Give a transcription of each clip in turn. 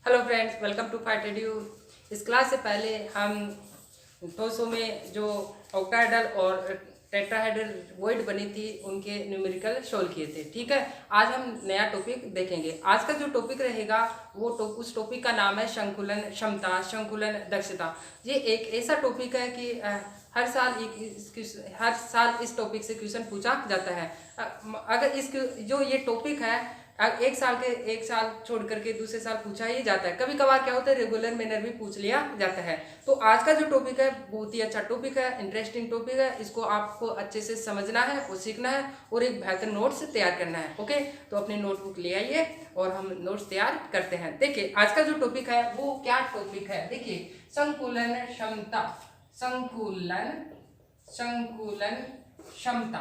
Hello friends, welcome to fight edu. इस class से पहले हम ठोसों में जो ऑक्टाहेड्रल और टेट्राहेड्रल वॉइड बनी थी उनके न्यूमेरिकल सोल्व किए थे। ठीक है, आज हम नया टॉपिक देखेंगे। आज का जो टॉपिक रहेगा वो उस टॉपिक का नाम है संकुलन क्षमता, संकुलन दक्षता। ये एक ऐसा टॉपिक है कि हर साल इस टॉपिक से क्वेश्चन पूछा जाता है। अगर इस जो ये टॉपिक है एक साल छोड़ करके दूसरे साल पूछा ही जाता है। कभी कभार क्या होता है, रेगुलर मैनर भी पूछ लिया जाता है। तो आज का जो टॉपिक है बहुत ही अच्छा टॉपिक है, इंटरेस्टिंग टॉपिक है। इसको आपको अच्छे से समझना है और सीखना है और एक बेहतर नोट्स तैयार करना है। ओके, तो अपनी नोटबुक ले आइए और हम नोट्स तैयार करते हैं। देखिए आज का जो टॉपिक है वो क्या टॉपिक है। देखिए संकुलन क्षमता, संकुलन क्षमता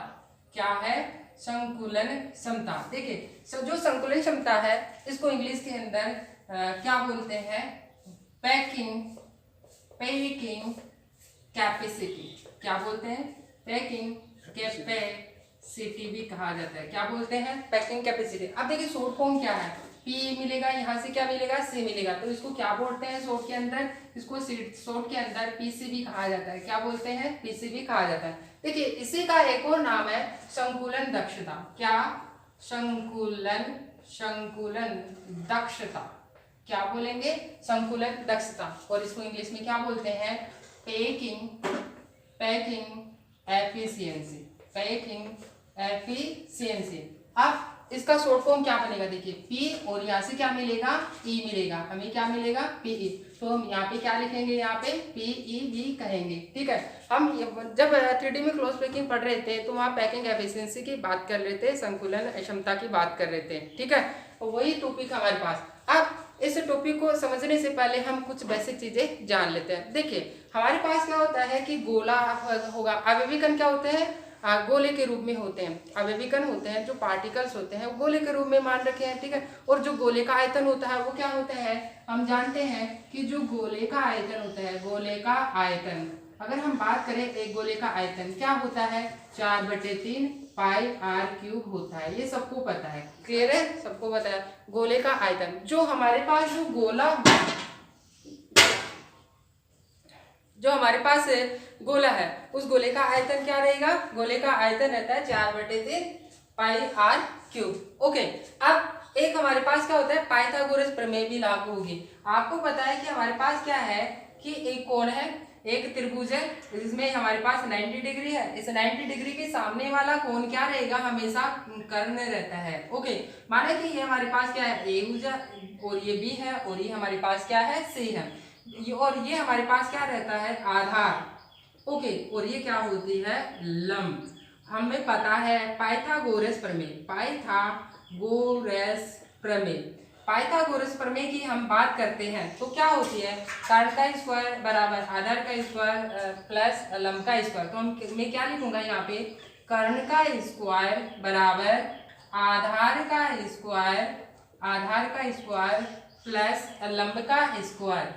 क्या है? संकुलन क्षमता। देखिए जो संकुलन क्षमता है इसको इंग्लिश के अंदर क्या बोलते हैं? Packing capacity. क्या बोलते हैं? पैकिंग कैपेसिटी भी कहा जाता है। क्या बोलते हैं? Packing capacity. अब देखिए शॉर्ट फॉर्म क्या है? पी मिलेगा, यहाँ से क्या मिलेगा? सी मिलेगा। तो इसको क्या बोलते हैं शॉर्ट के अंदर? इसको शॉर्ट के अंदर पीसीबी कहा जाता है। क्या बोलते हैं? पीसीबी कहा जाता है। देखिए इसी का एक और नाम है संकुलन दक्षता। क्या? संकुलन दक्षता। क्या बोलेंगे? संकुलन दक्षता। और इसको इंग्लिश में क्या बोलते हैं? Packing efficiency. अब इसका शॉर्ट फॉर्म क्या बनेगा? देखिए पी और यहाँ से क्या मिलेगा? ई मिलेगा। हमें क्या मिलेगा? पीई। तो हम यहाँ पे क्या लिखेंगे? यहाँ पे पीई भी कहेंगे। ठीक है, हम जब 3D में क्लोज पैकिंग पढ़ रहे थे तो वहाँ पैकिंग एफिशिएंसी की बात कर रहे थे, संकुलन क्षमता की बात कर रहे थे। ठीक है, वही टॉपिक हमारे पास। अब इस टॉपिक को समझने से पहले हम कुछ बेसिक चीजें जान लेते हैं। देखिए हमारे पास क्या होता है कि गोला होगा, अवयवी कण क्या होते हैं? गोले के रूप में होते हैं। अवयवी कण होते हैं, जो पार्टिकल्स होते हैं वो गोले के रूप में मान रखे हैं। ठीक है, और जो गोले का आयतन होता है वो क्या होता है? हम जानते हैं कि जो गोले का आयतन होता है, गोले का आयतन, अगर हम बात करें एक गोले का आयतन क्या होता है? 4/3 पाई आर क्यूब होता है। ये सबको पता है। क्लियर है? सबको पता है गोले का आयतन। जो हमारे पास गोला है उस गोले का आयतन क्या रहेगा? गोले का आयतन रहता है 4/3 पाई आर क्यूब। ओके, अब एक हमारे पास क्या होता है? पाइथागोरस प्रमेय भी लागू होगी। आपको पता है कि हमारे पास क्या है कि एक कोण है, एक त्रिभुज है, इसमें हमारे पास 90 डिग्री है। इस 90 डिग्री के सामने वाला कोण क्या रहेगा? हमेशा कर्ण रहता है। ओके, माना कि ये हमारे पास क्या है? ए भुजा और ये बी है और ये हमारे पास क्या है? सी है। और ये हमारे पास क्या रहता है? आधार। ओके, और ये क्या होती है? लंब। हमें पता है पाइथागोरस प्रमेय की हम बात करते हैं तो क्या होती है? कर्ण का स्क्वायर बराबर आधार का स्क्वायर प्लस लंब का स्क्वायर। तो मैं क्या लिखूंगा यहाँ पे? कर्ण का स्क्वायर बराबर आधार का स्क्वायर प्लस लंब का स्क्वायर।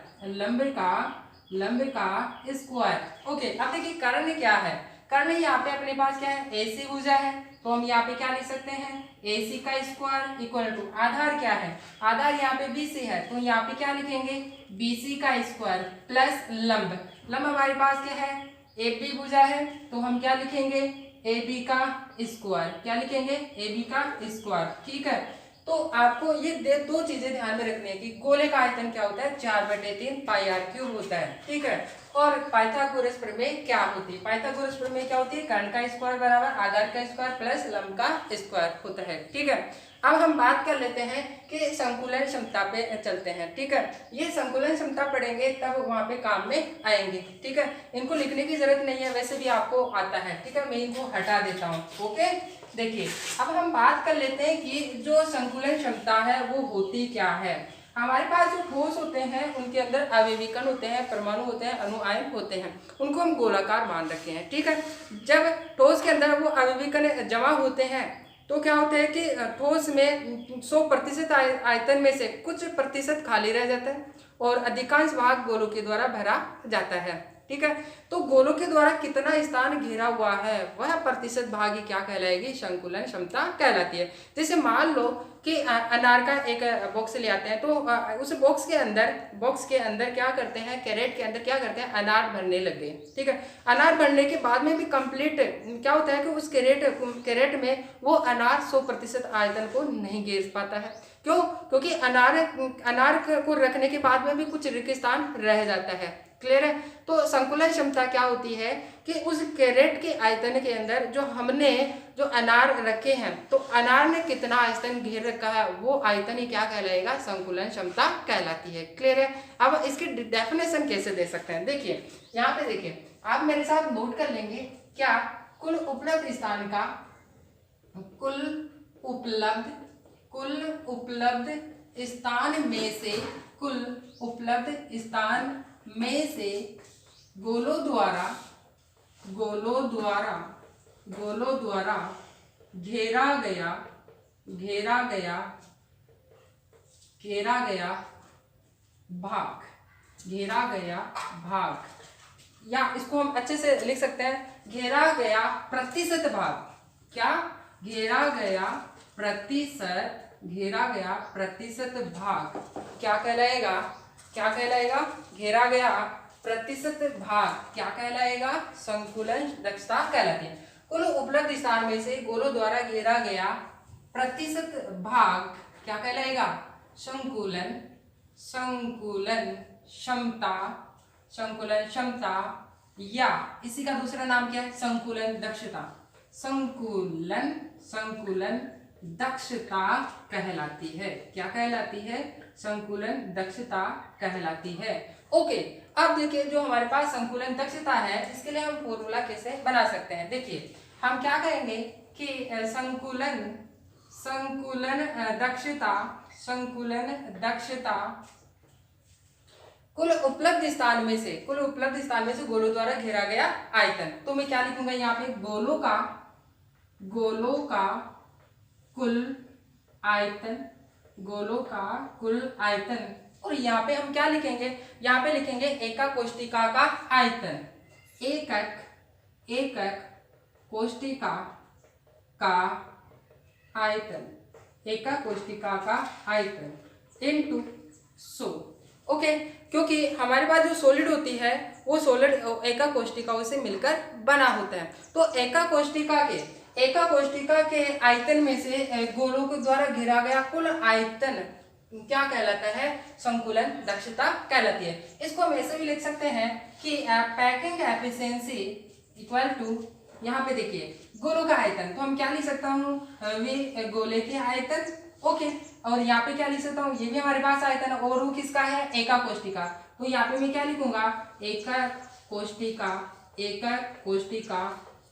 ओके, अब देखिए कर्ण क्या है? कर्ण यहाँ पे अपने पास क्या है? AC भुजा है। तो हम यहाँ पे क्या लिख सकते हैं? AC का स्क्वायर इक्वल टू आधार क्या है? आधार यहाँ पे BC है। तो यहाँ पे क्या लिखेंगे? BC का स्क्वायर प्लस लंब हमारे पास क्या है? AB भुजा है। तो हम क्या लिखेंगे? AB का स्क्वायर। क्या लिखेंगे? AB का स्क्वायर। ठीक है, तो आपको ये दो चीजें ध्यान में रखनी है कि गोले का आयतन क्या होता है? 4/3 पाई आर क्यूब होता है। ठीक है, और पाइथागोरस प्रमेय क्या होती है? पाइथागोरस प्रमेय क्या होती है? कर्ण का स्क्वायर बराबर आधार का स्क्वायर प्लस लंब का स्क्वायर होता है। ठीक है, अब हम बात कर लेते हैं कि संकुलन क्षमता पे चलते हैं। ठीक है, ये संकुलन क्षमता पढ़ेंगे तब वहां पे काम में आएंगे। ठीक है, इनको लिखने की जरूरत नहीं है, वैसे भी आपको आता है। ठीक है, मैं इनको हटा देता हूँ। ओके, देखिए अब हम बात कर लेते हैं कि जो संकुलन क्षमता है वो होती क्या है। हमारे पास जो ठोस होते हैं उनके अंदर अवयवी कण होते हैं, परमाणु होते हैं, अणु आयन होते हैं, उनको हम गोलाकार मान रखे हैं। ठीक है, जब ठोस के अंदर वो अवयवी कण जमा होते हैं तो क्या होता है कि ठोस में 100% आयतन में से कुछ प्रतिशत खाली रह जाता है और अधिकांश भाग गोलों के द्वारा भरा जाता है। ठीक है। तो गोलों के द्वारा कितना स्थान घेरा हुआ है वह प्रतिशत भाग ही क्या कहलाएगी, संकुलन क्षमता कहलाती है। जैसे मान लो कि अनार का एक बॉक्स ले आते हैं, तो उस बॉक्स के अंदर क्या करते हैं, कैरेट के अंदर क्या करते हैं, अनार भरने लग गए, ठीक है। अनार भरने के बाद में भी कंप्लीट क्या होता है कि उस कैरेट में वो अनार 100% आयतन को नहीं घेर पाता है। क्यों? क्योंकि अनार को रखने के बाद में भी कुछ रिक्त स्थान रह जाता है। क्लियर है? तो संकुलन क्षमता क्या होती है कि उस कैरेट के आयतन के अंदर जो अनार रखे हैं, तो अनार ने कितना आयतन घेर रखा है वो आयतन ही क्या कहलाएगा, संकुलन क्षमता कहलाती है। क्लियर है? अब इसकी डेफिनेशन कैसे दे सकते हैं, देखिए यहाँ पे देखिए, आप मेरे साथ नोट कर लेंगे क्या, कुल उपलब्ध स्थान का कुल उपलब्ध स्थान में से गोलों द्वारा घेरा भाग, या इसको हम अच्छे से लिख सकते हैं, घेरा गया प्रतिशत भाग। क्या? घेरा गया प्रतिशत भाग क्या कहलाएगा, घेरा गया प्रतिशत भाग क्या कहलाएगा, संकुलन दक्षता कहलाती है। कुल उपलब्ध स्थान में से गोलों द्वारा घेरा गया प्रतिशत भाग क्या कहलाएगा, संकुलन क्षमता, या इसी का दूसरा नाम क्या है, संकुलन दक्षता कहलाती है। क्या कहलाती है? संकुलन दक्षता कहलाती है। ओके, अब देखिए जो हमारे पास संकुलन दक्षता है, इसके लिए हम फॉर्मूला कैसे बना सकते हैं। देखिए हम क्या कहेंगे कि संकुलन दक्षता कुल उपलब्ध स्थान में से गोलों द्वारा घेरा गया आयतन। तो मैं क्या लिखूंगा यहाँ पे, गोलों का कुल आयतन, और यहाँ पे हम क्या लिखेंगे, यहाँ पे लिखेंगे एकक कोष्टिका का आयतन, एकक कोष्टिका का आयतन इनटू 100। ओके, क्योंकि हमारे पास जो सॉलिड होती है वो सॉलिड एकक कोष्टिकाओं से मिलकर बना होता है। तो एकक कोष्टिका के आयतन में से गोलों के द्वारा घेरा गया कुल आयतन क्या कहलाता है, संकुलन दक्षता कहलाती है। इसको हम ऐसे भी लिख सकते हैं कि पैकिंग एफिशिएंसी इक्वल टू, यहाँ पे देखिए गोलों का आयतन, तो हम क्या लिख सकता हूँ, वे गोले के आयतन। ओके, और यहाँ पे क्या लिख सकता हूँ, ये भी हमारे पास आयतन, और वो किसका है, एकक कोष्टिका। तो यहाँ पे मैं क्या लिखूंगा, एकक कोष्टिका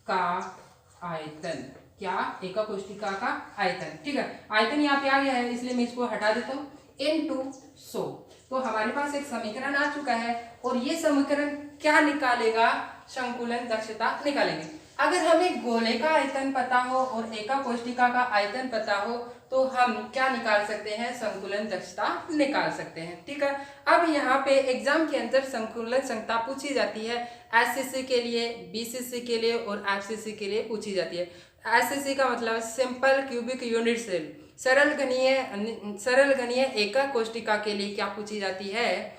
का आयतन। क्या? एकक कोष्टिका का आयतन। ठीक है, आयतन यहाँ पे आ गया है, इसलिए मैं इसको हटा देता हूँ, इनटू 100। तो हमारे पास एक समीकरण आ चुका है, और ये समीकरण क्या निकालेगा, संकुलन दक्षता निकालेंगे। अगर हमें गोले का आयतन पता हो और एकक कोष्टिका का आयतन पता हो तो हम क्या निकाल सकते हैं, संकुलन दक्षता निकाल सकते हैं। ठीक है, अब यहाँ पे एग्जाम के अंदर संकुलन क्षमता पूछी जाती है, एससीसी के लिए, बीसीसी के लिए और एफसीसी के लिए पूछी जाती है। एससीसी का मतलब सिंपल क्यूबिक यूनिट सेल, सरल घनीय एकक कोष्टिका के लिए क्या पूछी जाती है,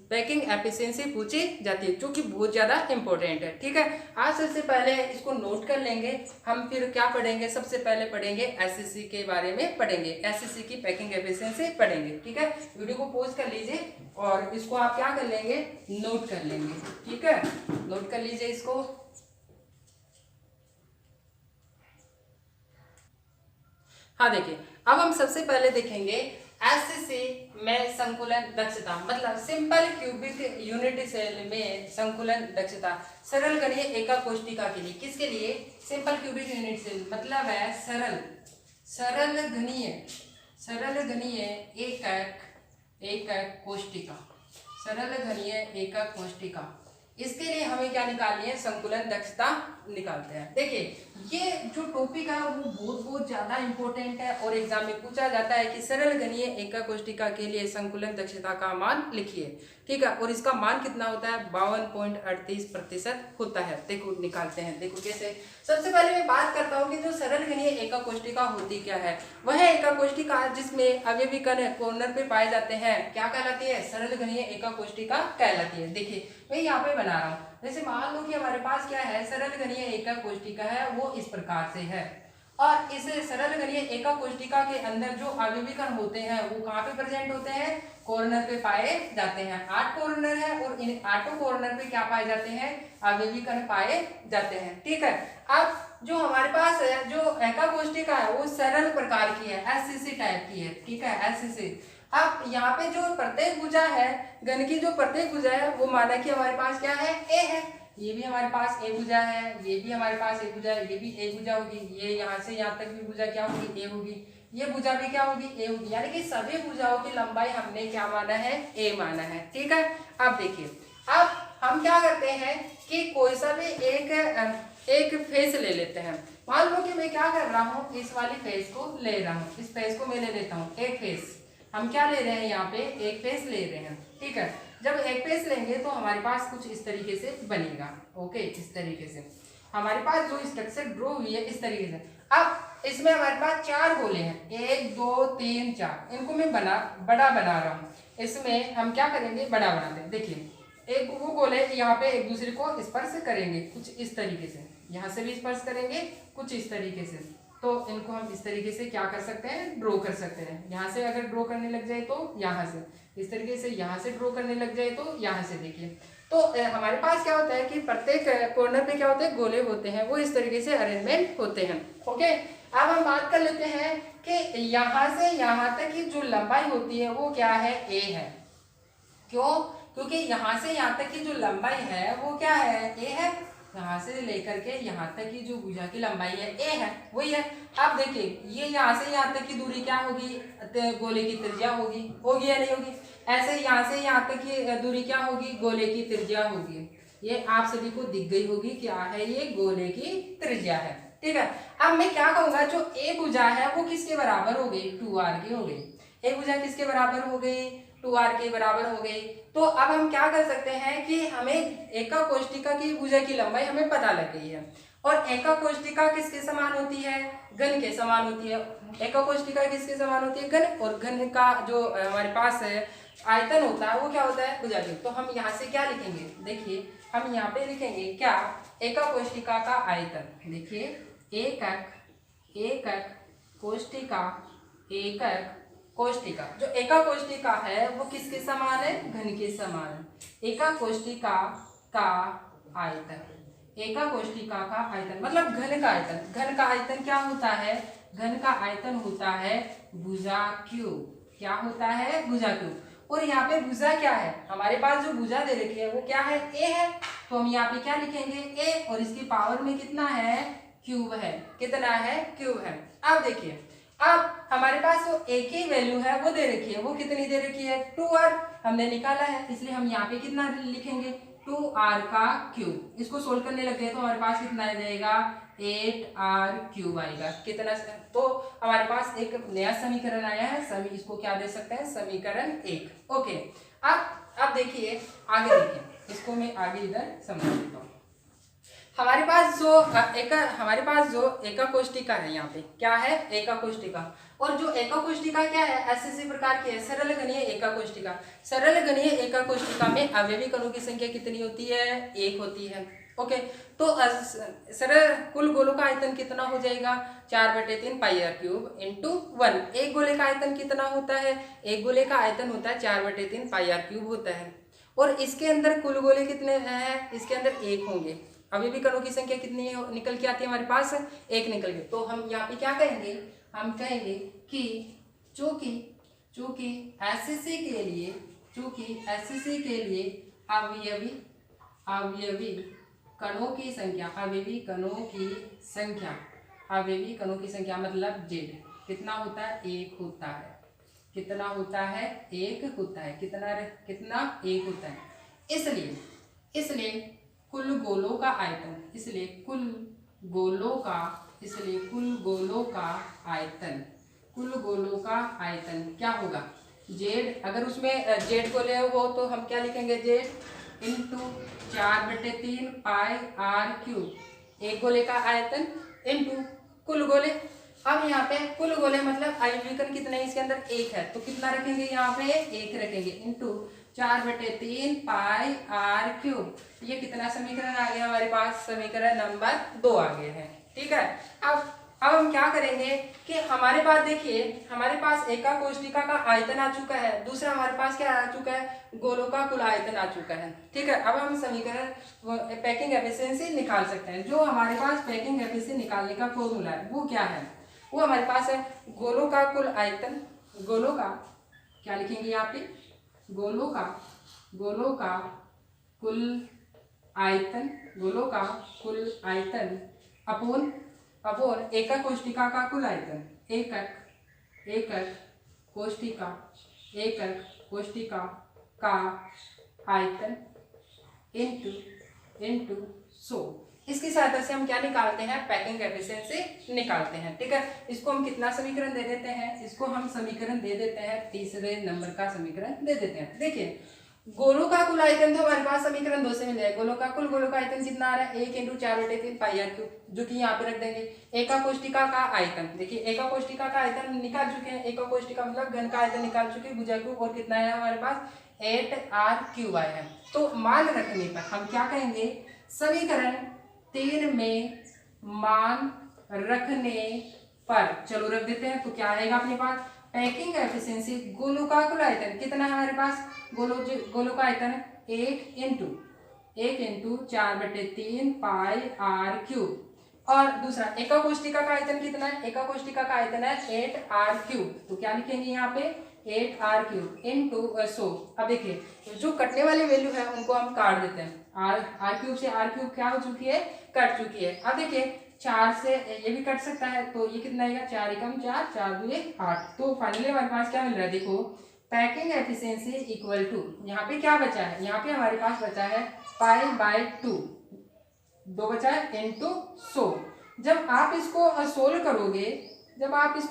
पैकिंग एफिशिएंसी पूछी जाती है, जो कि बहुत ज़्यादा इंपॉर्टेंट है। ठीक है, आज सबसे पहले इसको नोट कर लेंगे हम, फिर क्या पढ़ेंगे, सबसे पहले पढ़ेंगे एससीसी के बारे में, पढ़ेंगे एससीसी की पैकिंग एफिशिएंसी पढ़ेंगे। ठीक है, वीडियो को पॉज कर लीजिए और इसको आप क्या कर लेंगे, नोट कर लेंगे। ठीक है, नोट कर लीजिए इसको। हाँ देखिए, अब हम सबसे पहले देखेंगे एससीसी में संकुलन दक्षता, मतलब सिंपल क्यूबिक यूनिट सेल में संकुलन दक्षता, सरल घनीय एकक कोष्टिका के लिए। किसके लिए? सिंपल क्यूबिक यूनिट सेल मतलब है सरल घनीय एकक कोष्टिका, सरल घनीय एकक कोष्टिका। इसके लिए हमें क्या निकालनी है, संकुलन दक्षता निकालते हैं। देखिए ये जो टॉपिक है वो बहुत ज्यादा इंपॉर्टेंट है और एग्जाम में पूछा जाता है कि सरल गणीय एका कोष्टिका के लिए संकुलन दक्षता का मान लिखिए, ठीक है, और इसका मान कितना होता है, 52.38% होता है। देखो निकालते हैं, देखो कैसे। सबसे पहले मैं बात करता हूँ कि जो सरल गणीय एका कोष्टिका होती क्या है। वह एका कोष्टिका जिसमें अवयवी कण कॉर्नर पे पाए जाते हैं क्या कहलाती है, सरल गणीय एका कोष्टिका कहलाती है। देखिए मैं यहाँ पे बना रहा हूँ, जैसे मान लो कि हमारे पास क्या है, सरल गणीय एका कोष्टिका है वो इस प्रकार से है, और इस सरल गणीय एका कोष्टिका के अंदर जो अवयवी कण होते हैं वो कहाँ पे प्रेजेंट होते हैं, कॉर्नर पे पाए जाते हैं। 8 कॉर्नर है और इन 8 कॉर्नर पे क्या पाए जाते हैं, अवयवी कण पाए जाते हैं, ठीक है। अब जो हमारे पास है जो एका कोष्टिका है वो सरल प्रकार की है, एससीसी टाइप की है, ठीक है, एससीसी। अब यहाँ पे जो प्रत्येक भुजा है, घन की जो प्रत्येक भुजा है वो माना कि हमारे पास क्या है, ए है। ये भी हमारे पास ए भुजा है, ये भी हमारे पास ए भुजा है, ये भी ए भुजा होगी, ये यहाँ से यहाँ तक भी भुजा क्या होगी, ए होगी, ये भुजा भी क्या होगी, ए होगी। यानी कि सभी भुजाओं की लंबाई हमने क्या माना है, ए माना है, ठीक है। अब देखिए अब हम क्या करते हैं कि कोई सा भी एक फेस ले लेते हैं। मान लो कि मैं क्या कर रहा हूँ, इस वाली फेस को ले रहा हूँ, इस फेस को मैं ले लेता हूँ, एक फेस हम क्या ले रहे हैं, यहाँ पे एक फेस ले रहे हैं, ठीक है। जब एक फेस लेंगे तो हमारे पास कुछ इस तरीके से बनेगा, ओके, इस तरीके से हमारे पास जो स्ट्रक्चर ड्रॉ हुई है इस तरीके से। अब इसमें हमारे पास 4 गोले हैं, 1 2 3 4, इनको मैं बड़ा बना रहा हूँ। इसमें हम क्या करेंगे, बड़ा बनाते हैं। देखिए एक वो गोले यहाँ पे एक दूसरे को स्पर्श करेंगे कुछ इस तरीके से, यहाँ से भी स्पर्श करेंगे कुछ इस तरीके से, तो इनको हम इस तरीके से क्या कर सकते हैं, ड्रॉ कर सकते हैं। यहाँ से अगर ड्रॉ करने लग जाए तो यहाँ से इस तरीके से, यहाँ से ड्रॉ करने लग जाए तो यहाँ से। देखिए तो हमारे पास क्या होता है कि प्रत्येक कॉर्नर पे क्या होते हैं, गोले होते हैं, वो इस तरीके से अरेंजमेंट होते हैं, ओके। अब हम बात कर लेते हैं कि यहाँ से यहाँ तक की जो लंबाई होती है वो क्या है, ए है। क्यों, क्योंकि यहाँ से यहाँ तक की जो लंबाई है वो क्या है, ए है। यहाँ से लेकर के यहाँ तक की जो भुजा की लंबाई है ए है, वही है। अब देखिए ये यहाँ से यहाँ तक की दूरी क्या होगी, गोले की त्रिज्या होगी या नहीं होगी। ऐसे यहाँ से यहाँ तक की दूरी क्या होगी, गोले की त्रिज्या होगी। ये आप सभी को दिख गई होगी, क्या है ये, गोले की त्रिज्या है, ठीक है। अब मैं क्या कहूंगा, जो ए भुजा है वो किसके बराबर हो गई, 2r की हो गई। ए भुजा किसके बराबर हो गई, 2r के बराबर हो गई। तो अब हम क्या कर सकते हैं कि हमें एका कोष्टिका की भुजा की लंबाई हमें पता लग गई है, और एका कोष्टिका किसके समान होती है, घन के समान होती है। एका कोष्टिका किसके समान होती है, घन, और घन का जो हमारे पास है आयतन होता है वो क्या होता है, भुजा की। तो हम यहाँ से क्या लिखेंगे, देखिए हम यहाँ पे लिखेंगे क्या, एका कोष्टिका का आयतन। देखिए एकक कोष्टिका जो एका कोष्टिका है वो किसके समान है, घन के समान। एका कोष्टिका का आयतन, एका कोष्टिका का आयतन मतलब घन का आयतन। घन का आयतन क्या होता है, घन का आयतन होता है भुजा क्यूब। क्या होता है, भुजा क्यूब। और यहाँ पे भुजा क्या है, हमारे पास जो भुजा दे रखी है वो क्या है, ए है। तो हम यहाँ पे क्या लिखेंगे, ए, और इसकी पावर में कितना है, क्यूब है। कितना है, क्यूब है। अब देखिए अब हमारे पास जो एक ही वैल्यू है वो दे रखी है, वो कितनी दे रखी है, 2r हमने निकाला है, इसलिए हम यहाँ पे कितना लिखेंगे, 2r का क्यूब। इसको सोल्व करने लगे तो हमारे पास कितना आ जाएगा, 8r क्यूब आएगा। कितना, तो हमारे पास एक नया समीकरण आया है, इसको क्या दे सकते हैं, समीकरण 1, ओके। अब देखिए आगे, देखिए इसको मैं आगे इधर समझा देता हूँ। हमारे पास जो एका कोष्टिका है, यहाँ पे क्या है, एका कोष्टिका। और जो एका कोष्टिका क्या है, एससीसी प्रकार की है, सरल घनीय एका कोष्टिका। सरल घनीय एका कोष्टिका में अवयवी कणों की संख्या कितनी होती है, 1 होती है, ओके। तो सरल कुल गोलों का आयतन कितना हो जाएगा, 4/3 πr³ इंटू 1। एक गोले का आयतन कितना होता है, एक गोले का आयतन होता है 4/3 πr³ होता है। और इसके अंदर कुल गोले कितने हैं, इसके अंदर 1 होंगे। अभी भी कणों की संख्या कितनी निकल के आती है हमारे पास, 1 निकल के। तो हम यहाँ पे क्या कहेंगे, हम कहेंगे कि चूंकि एससीसी के लिए अवयवी कणों की संख्या मतलब z कितना होता है, 1 होता है। कितना होता है, 1 होता है। कितना 1 होता है। इसलिए इसलिए कुल गोलों का आयतन, इसलिए कुल गोलों का आयतन क्या होगा, जेड, अगर उसमें जेड गोले हो तो हम क्या लिखेंगे, Z into 4/3 pi R cube, एक गोले का आयतन इंटू कुल गोले। अब यहाँ पे कुल गोले मतलब आयतन कितने हैं इसके अंदर, एक है, तो कितना रखेंगे यहाँ पे, एक रखेंगे, इंटू 4/3 पाई आर क्यूब। ये कितना समीकरण आ गया हमारे पास, समीकरण नंबर 2 आ गया है। ठीक है, अब हम क्या करेंगे कि हमारे पास देखिए, हमारे पास एका कोष्टिका का आयतन आ चुका है, दूसरा हमारे पास क्या आ चुका है, गोलों का कुल आयतन आ चुका है। ठीक है, अब हम समीकरण पैकिंग एफिशिएंसी निकाल सकते हैं। जो हमारे पास पैकिंग एफिशिएंसी निकालने का फॉर्मूला है वो क्या है, वो हमारे पास है गोलों का कुल आयतन, गोलों का क्या लिखेंगे यहाँ पे, गोलों का कुल आयतन, गोलों का कुल आयतन अपोन एकक कोष्टिका का कुल आयतन, एकक कोष्टिका का आयतन इंटू 100। इसकी सहायता से हम क्या निकालते हैं, पैकिंग एफिशिएंसी निकालते हैं। ठीक है, इसको हम कितना समीकरण दे देते हैं, इसको हम समीकरण दे देते हैं, तीसरे नंबर का समीकरण दे देते हैं। देखिए, गोलों का कुल आयतन तो हमारे पास समीकरण 2 से मिल जाएगा। गोलों का आयतन कितना आ रहा है, 1 × 4/3 पाई आर क्यूब, जो कि यहाँ पे रख देंगे। एका कोष्टिका का आयतन, देखिए एका कोष्टिका का आयतन निकाल चुके हैं, एका कोष्टिका मतलब घन का आयतन निकाल चुके हैं, भुजा क्यूब, और कितना है हमारे पास 8r³ आया है। तो मान रखने पर हम क्या कहेंगे, समीकरण 3 में मान रखने पर, चलो रख देते हैं, तो क्या आएगा अपने पास, पैकिंग एफिशिएंसी गोलों का कुल आयतन कितना है हमारे पास, गोलों का आयतन 1 × 4/3 पाई r³, और दूसरा एका कोष्टिका का आयतन कितना है, एका कोष्टिका का आयतन है 8r³, तो क्या लिखेंगे यहाँ पे 8r³ इंटू 100। अब देखिए जो कटने वाली वैल्यू है उनको हम काट देते हैं, r³ से r³ क्या हो चुकी है, कट चुकी है। अब देखिए 4 से ये भी कट सकता है, तो ये कितना आएगा, 4 × 4, 4 × 2 = 8। तो फाइनली हमारे पास क्या मिल रहा है, देखो पैकिंग एफिशिएंसी इक्वल टू, यहाँ पे क्या बचा है, यहाँ पे हमारे पास बचा है π/2, 2 बचा है इंटू 100। जब आप इसको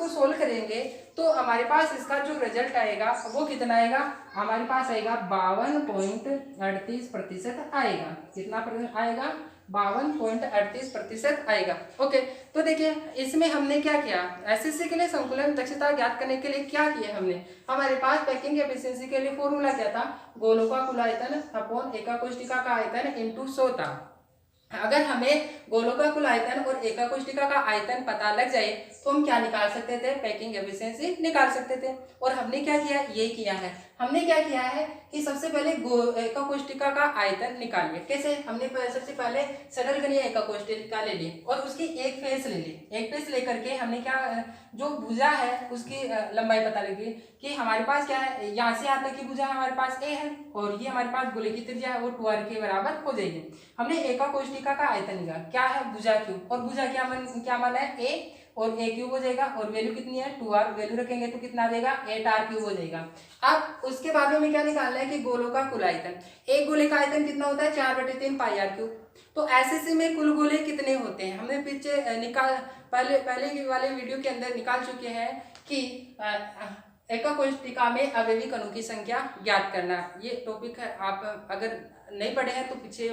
सोल्व करेंगे तो हमारे पास इसका जो रिजल्ट आएगा वो कितना आएगा, हमारे पास आएगा 52.38% आएगा। कितना आएगा, 52.38% आएगा। ओके, तो देखिए इसमें हमने क्या किया, एसएससी के लिए संकुलन दक्षता ज्ञात करने के लिए क्या किया हमने, हमारे पास पैकिंग एफिशिएंसी के लिए फॉर्मूला क्या था, गोलों का कुल आयतन अपॉन एका कोष्टिका का आयतन इंटू 100 था। अगर हमें गोलों का कुल आयतन और एका कोष्टिका का आयतन पता लग जाए तो हम क्या निकाल सकते थे, पैकिंग एफिशिएंसी निकाल सकते थे। और हमने क्या किया, ये किया है, हमने क्या किया है कि सबसे पहले एका कोष्टिका का आयतन निकालिए। कैसे, हमने सबसे पहले सरल गणीय एका कोष्टिका ले ली और उसकी एक फेस ले ली। एक फेस लेकर के हमने क्या, जो भुजा है उसकी लंबाई पता लगी कि हमारे पास क्या है, यहाँ से यहाँ तक की भुजा हमारे पास a है और ये हमारे पास गोले की त्रिज्या है वो 2r के बराबर हो जाएगी। हमने एका कोष्टिका का आयतन निकाला, क्या है, भुजा क्यूब, और भुजा क्या मान है, a, और a³ हो जाएगा, और वैल्यू कितनी है 2r, वैल्यू रखेंगे तो कितना आ जाएगा 8r³ हो जाएगा। अब उसके बाद में क्या निकालना है कि गोलों का कुल आयतन, एक गोले का आयतन कितना होता है 4/3 पाई r³। तो एसएससी में कुल गोले कितने होते हैं, हमने पीछे पहले वाले वीडियो के अंदर निकाल चुके हैं कि एका कोष्टिका में अवयवी कणों की संख्या ज्ञात करना। ये टॉपिक है, आप अगर नहीं पढ़े हैं तो पीछे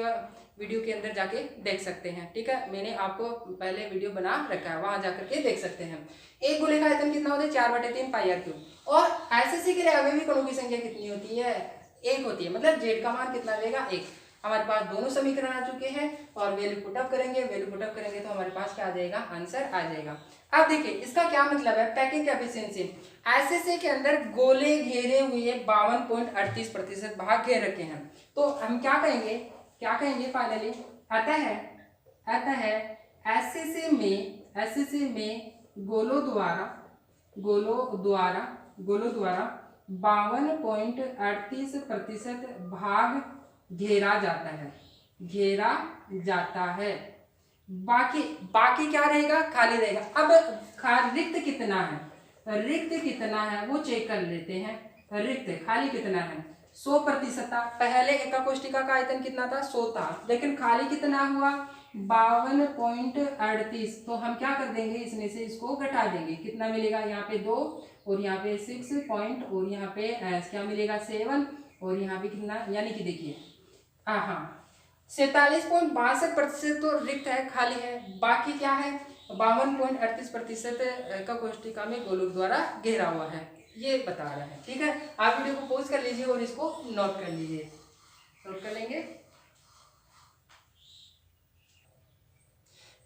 वीडियो के अंदर जाके देख सकते हैं। ठीक है, मैंने आपको पहले वीडियो बना रखा है, वहां जाकर के देख सकते हैं। एक गोले का आयतन कितना होता है 4/3 पाई r³, और एसएससी के लिए अवयवी कणों की संख्या कितनी होती है, 1 होती है, मतलब जेड का मान कितना रहेगा 1। हमारे पास दोनों समीकरण आ चुके हैं और वैल्यू पुटअप करेंगे तो हमारे पास क्या आ जाएगा, आंसर आ जाएगा। अब देखिए इसका क्या मतलब है, पैकिंग एफिशिएंसी, एसएससी के अंदर गोले घेरे हुए 52.38% भाग घेर रखे हैं। तो हम क्या कहेंगे फाइनली, अतः एसएससी में गोलों द्वारा 52.38% भाग घेरा जाता है। बाकी क्या रहेगा, खाली रहेगा। अब रिक्त कितना है वो चेक कर लेते हैं। रिक्त खाली कितना है 100% था। पहले एका कोष्टिका का आयतन कितना था 100 था, लेकिन खाली कितना हुआ 52.38। तो हम क्या कर देंगे, इसमें से इसको घटा देंगे, कितना मिलेगा यहाँ पे 2 और यहाँ पे 6 पॉइंट और यहाँ पे क्या मिलेगा 7 और यहाँ पे कितना, यानी कि देखिए हाँ 47.62% तो रिक्त है, खाली है। बाकी क्या है 52.38% का कोष्टिका में गोलक द्वारा घेरा हुआ है, ये बता रहा है। ठीक है, आप वीडियो को पॉज कर लीजिए और इसको नोट कर लीजिए, नोट कर लेंगे।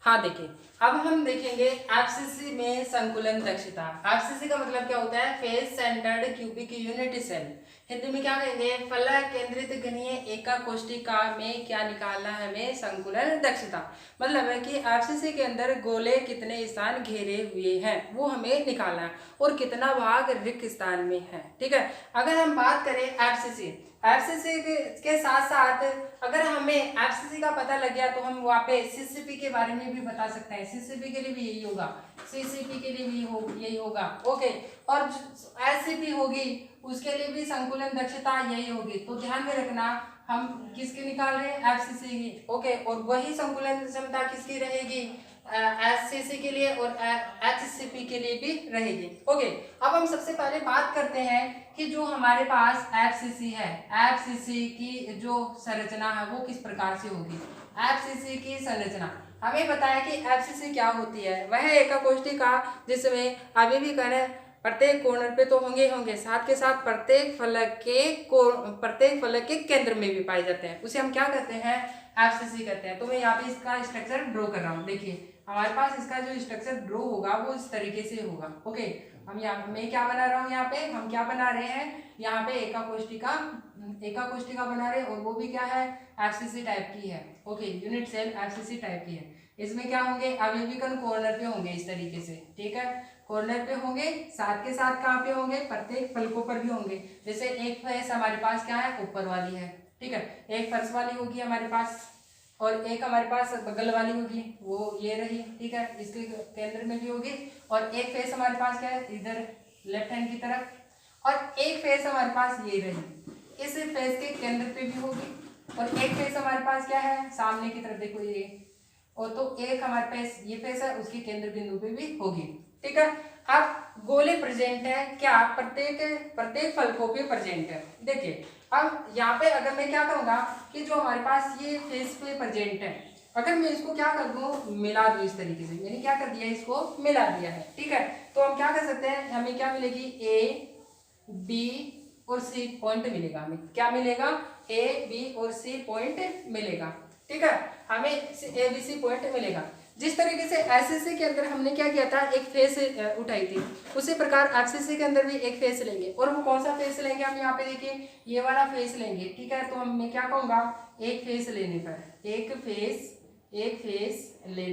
हाँ देखिए, अब हम देखेंगे एफसीसी में संकुलन दक्षता। एफसीसी का मतलब क्या होता है, face centred cubic unit cell. Hindi में क्या कहेंगे, फलक केंद्रित घनीय एका कोष्टिका में क्या निकालना है हमें, संकुलन दक्षता। मतलब है कि एफसीसी के अंदर गोले कितने स्थान घेरे हुए हैं वो हमें निकालना है और कितना भाग रिक्त स्थान में है। ठीक है, अगर हम बात करें एफसीसी के साथ साथ अगर हमें एफसीसी का पता लग गया तो हम वहाँ पे सीसीपी के बारे में भी बता सकते हैं। सीसीपी के लिए भी यही होगा, सीसीपी के लिए भी यही होगा। ओके, और एससीपी होगी उसके लिए भी संकुलन दक्षता यही होगी। तो ध्यान में रखना हम किसकी निकाल रहे हैं, एफसीसी की। ओके, और वही संकुलन क्षमता किसकी रहेगी, एससीसी के लिए और एचसीपी के लिए भी रहेगी। ओके, अब हम सबसे पहले बात करते हैं कि जो हमारे पास एफसीसी है, एफसीसी की जो संरचना है वो किस प्रकार से होगी। एफसीसी की संरचना हमें बताया कि एफसीसी क्या होती है, वह एका कोष्टिका जिसमें अभी भी कण प्रत्येक कॉर्नर पे तो होंगे, साथ के साथ प्रत्येक फलक के केंद्र में भी पाए जाते हैं, उसे हम क्या कहते हैं, एफसीसी कहते हैं। तो मैं यहाँ पे इसका स्ट्रक्चर ड्रॉ कर रहा हूँ। देखिए हमारे पास इसका जो स्ट्रक्चर ड्रॉ होगा वो इस तरीके से होगा। ओके, हम यहाँ मैं क्या बना रहा हूँ, यहाँ पे हम क्या बना रहे हैं, यहाँ पे एका कोष्टिका बना रहे हैं और वो भी क्या है, एफसीसी टाइप की है। Okay, unit cell FCC type की है। इसमें क्या होंगे, अवयवी कण कॉर्नर पे होंगे इस तरीके से। ठीक है, कॉर्नर पे होंगे, साथ के साथ कहाँ पे होंगे, प्रत्येक फलकों पर भी होंगे। जैसे एक फर्श हमारे पास क्या है, ऊपर वाली है। ठीक है, एक फर्श वाली होगी हमारे पास और एक हमारे पास बगल वाली होगी, वो ये रही। ठीक है, इसके केंद्र में भी होगी। और एक फेस हमारे पास क्या है, इधर लेफ्ट हैंड की तरफ, और एक फेस हमारे पास ये रही, इस फेस के केंद्र पे भी होगी। और एक फेस हमारे पास क्या है, सामने की तरफ देखो ये, और तो एक हमारे पास ये फेस है, उसके केंद्र बिंदु पे भी होगी। ठीक है, अब गोले प्रेजेंट है क्या, प्रत्येक फलकों पे प्रेजेंट है। देखिए अब यहाँ पे अगर मैं क्या करूंगा कि जो हमारे पास ये फेस पे प्रेजेंट है, अगर मैं इसको क्या कर दूं, मिला दूं इस तरीके से, मैंने क्या कर दिया, इसको मिला दिया है। ठीक है, तो हम क्या कर सकते हैं, हमें क्या मिलेगी, ए बी और सी पॉइंट मिलेगा। हमें क्या मिलेगा, ए बी और सी पॉइंट मिलेगा। ठीक है, हमें ए बी सी पॉइंट मिलेगा। जिस तरीके से एफसीसी के अंदर हमने क्या किया था, एक फेस उठाई थी, उसी प्रकार एफसीसी के अंदर भी एक फेस लेंगे। और वो कौन सा फेस लेंगे, हम यहाँ पे देखिए ये वाला फेस लेंगे। ठीक है, तो मैं क्या कहूँगा, एक फेस लेने पर, एक फेस ले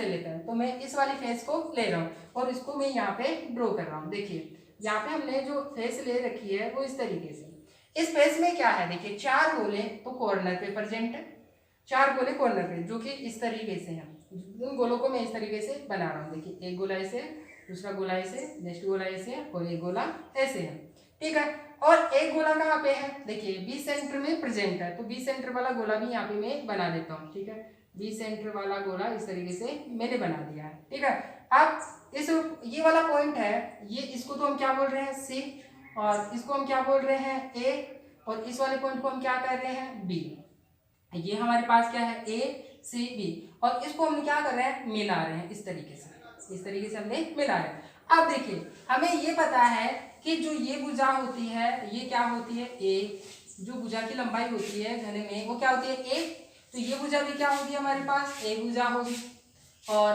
लेता है, तो मैं इस वाली फेस को ले रहा हूँ और इसको मैं यहाँ पे ड्रॉ कर रहा हूँ। देखिए यहाँ पे हमने जो फेस ले रखी है वो इस तरीके से। इस फेस में क्या है, देखिए 4 गोले तो कॉर्नर पे प्रेजेंट है, 4 गोले कॉर्नर पे जो कि इस तरीके से हैं। उन गोलों को मैं इस तरीके से बना रहा हूँ। देखिए एक गोला ऐसे, दूसरा गोला ऐसे, नेक्स्ट गोला ऐसे और एक गोला ऐसे है। ठीक है, और एक गोला कहाँ पे है, देखिए बी सेंटर में प्रेजेंट है, तो बी सेंटर वाला गोला भी यहाँ पे मैं बना देता हूँ। ठीक है, बी सेंटर वाला गोला इस तरीके से मैंने बना दिया है। ठीक है, अब इस ये वाला पॉइंट है, ये इसको तो हम क्या बोल रहे हैं, सी, और इसको हम क्या बोल रहे हैं, ए, और इस वाले पॉइंट को हम क्या कर रहे हैं, बी। ये हमारे पास क्या है, ए सी बी, और इसको हम क्या कर रहे हैं, मिला रहे हैं इस तरीके से हमने मिला है। अब देखिए हमें ये पता है कि जो ये भुजा होती है ये क्या होती है, ए, जो भुजा की लंबाई होती है घने में वो क्या होती है, ए, तो ये भुजा भी क्या होगी हमारे पास, ए भुजा होगी। और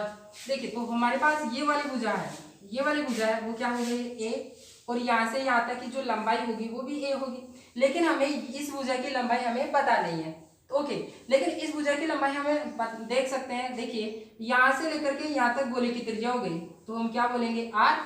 देखिए तो हमारे पास ये वाली भुजा है, वो क्या हो गई, ए, और यहाँ से यहाँ तक की जो लंबाई होगी वो भी ए होगी। लेकिन हमें इस भुजा की लंबाई हमें पता नहीं है। ओके, लेकिन इस भुजा की लंबाई हमें देख सकते हैं। देखिए यहाँ से लेकर के यहाँ तक गोले की त्रिज्या हो गई, तो हम क्या बोलेंगे, आर,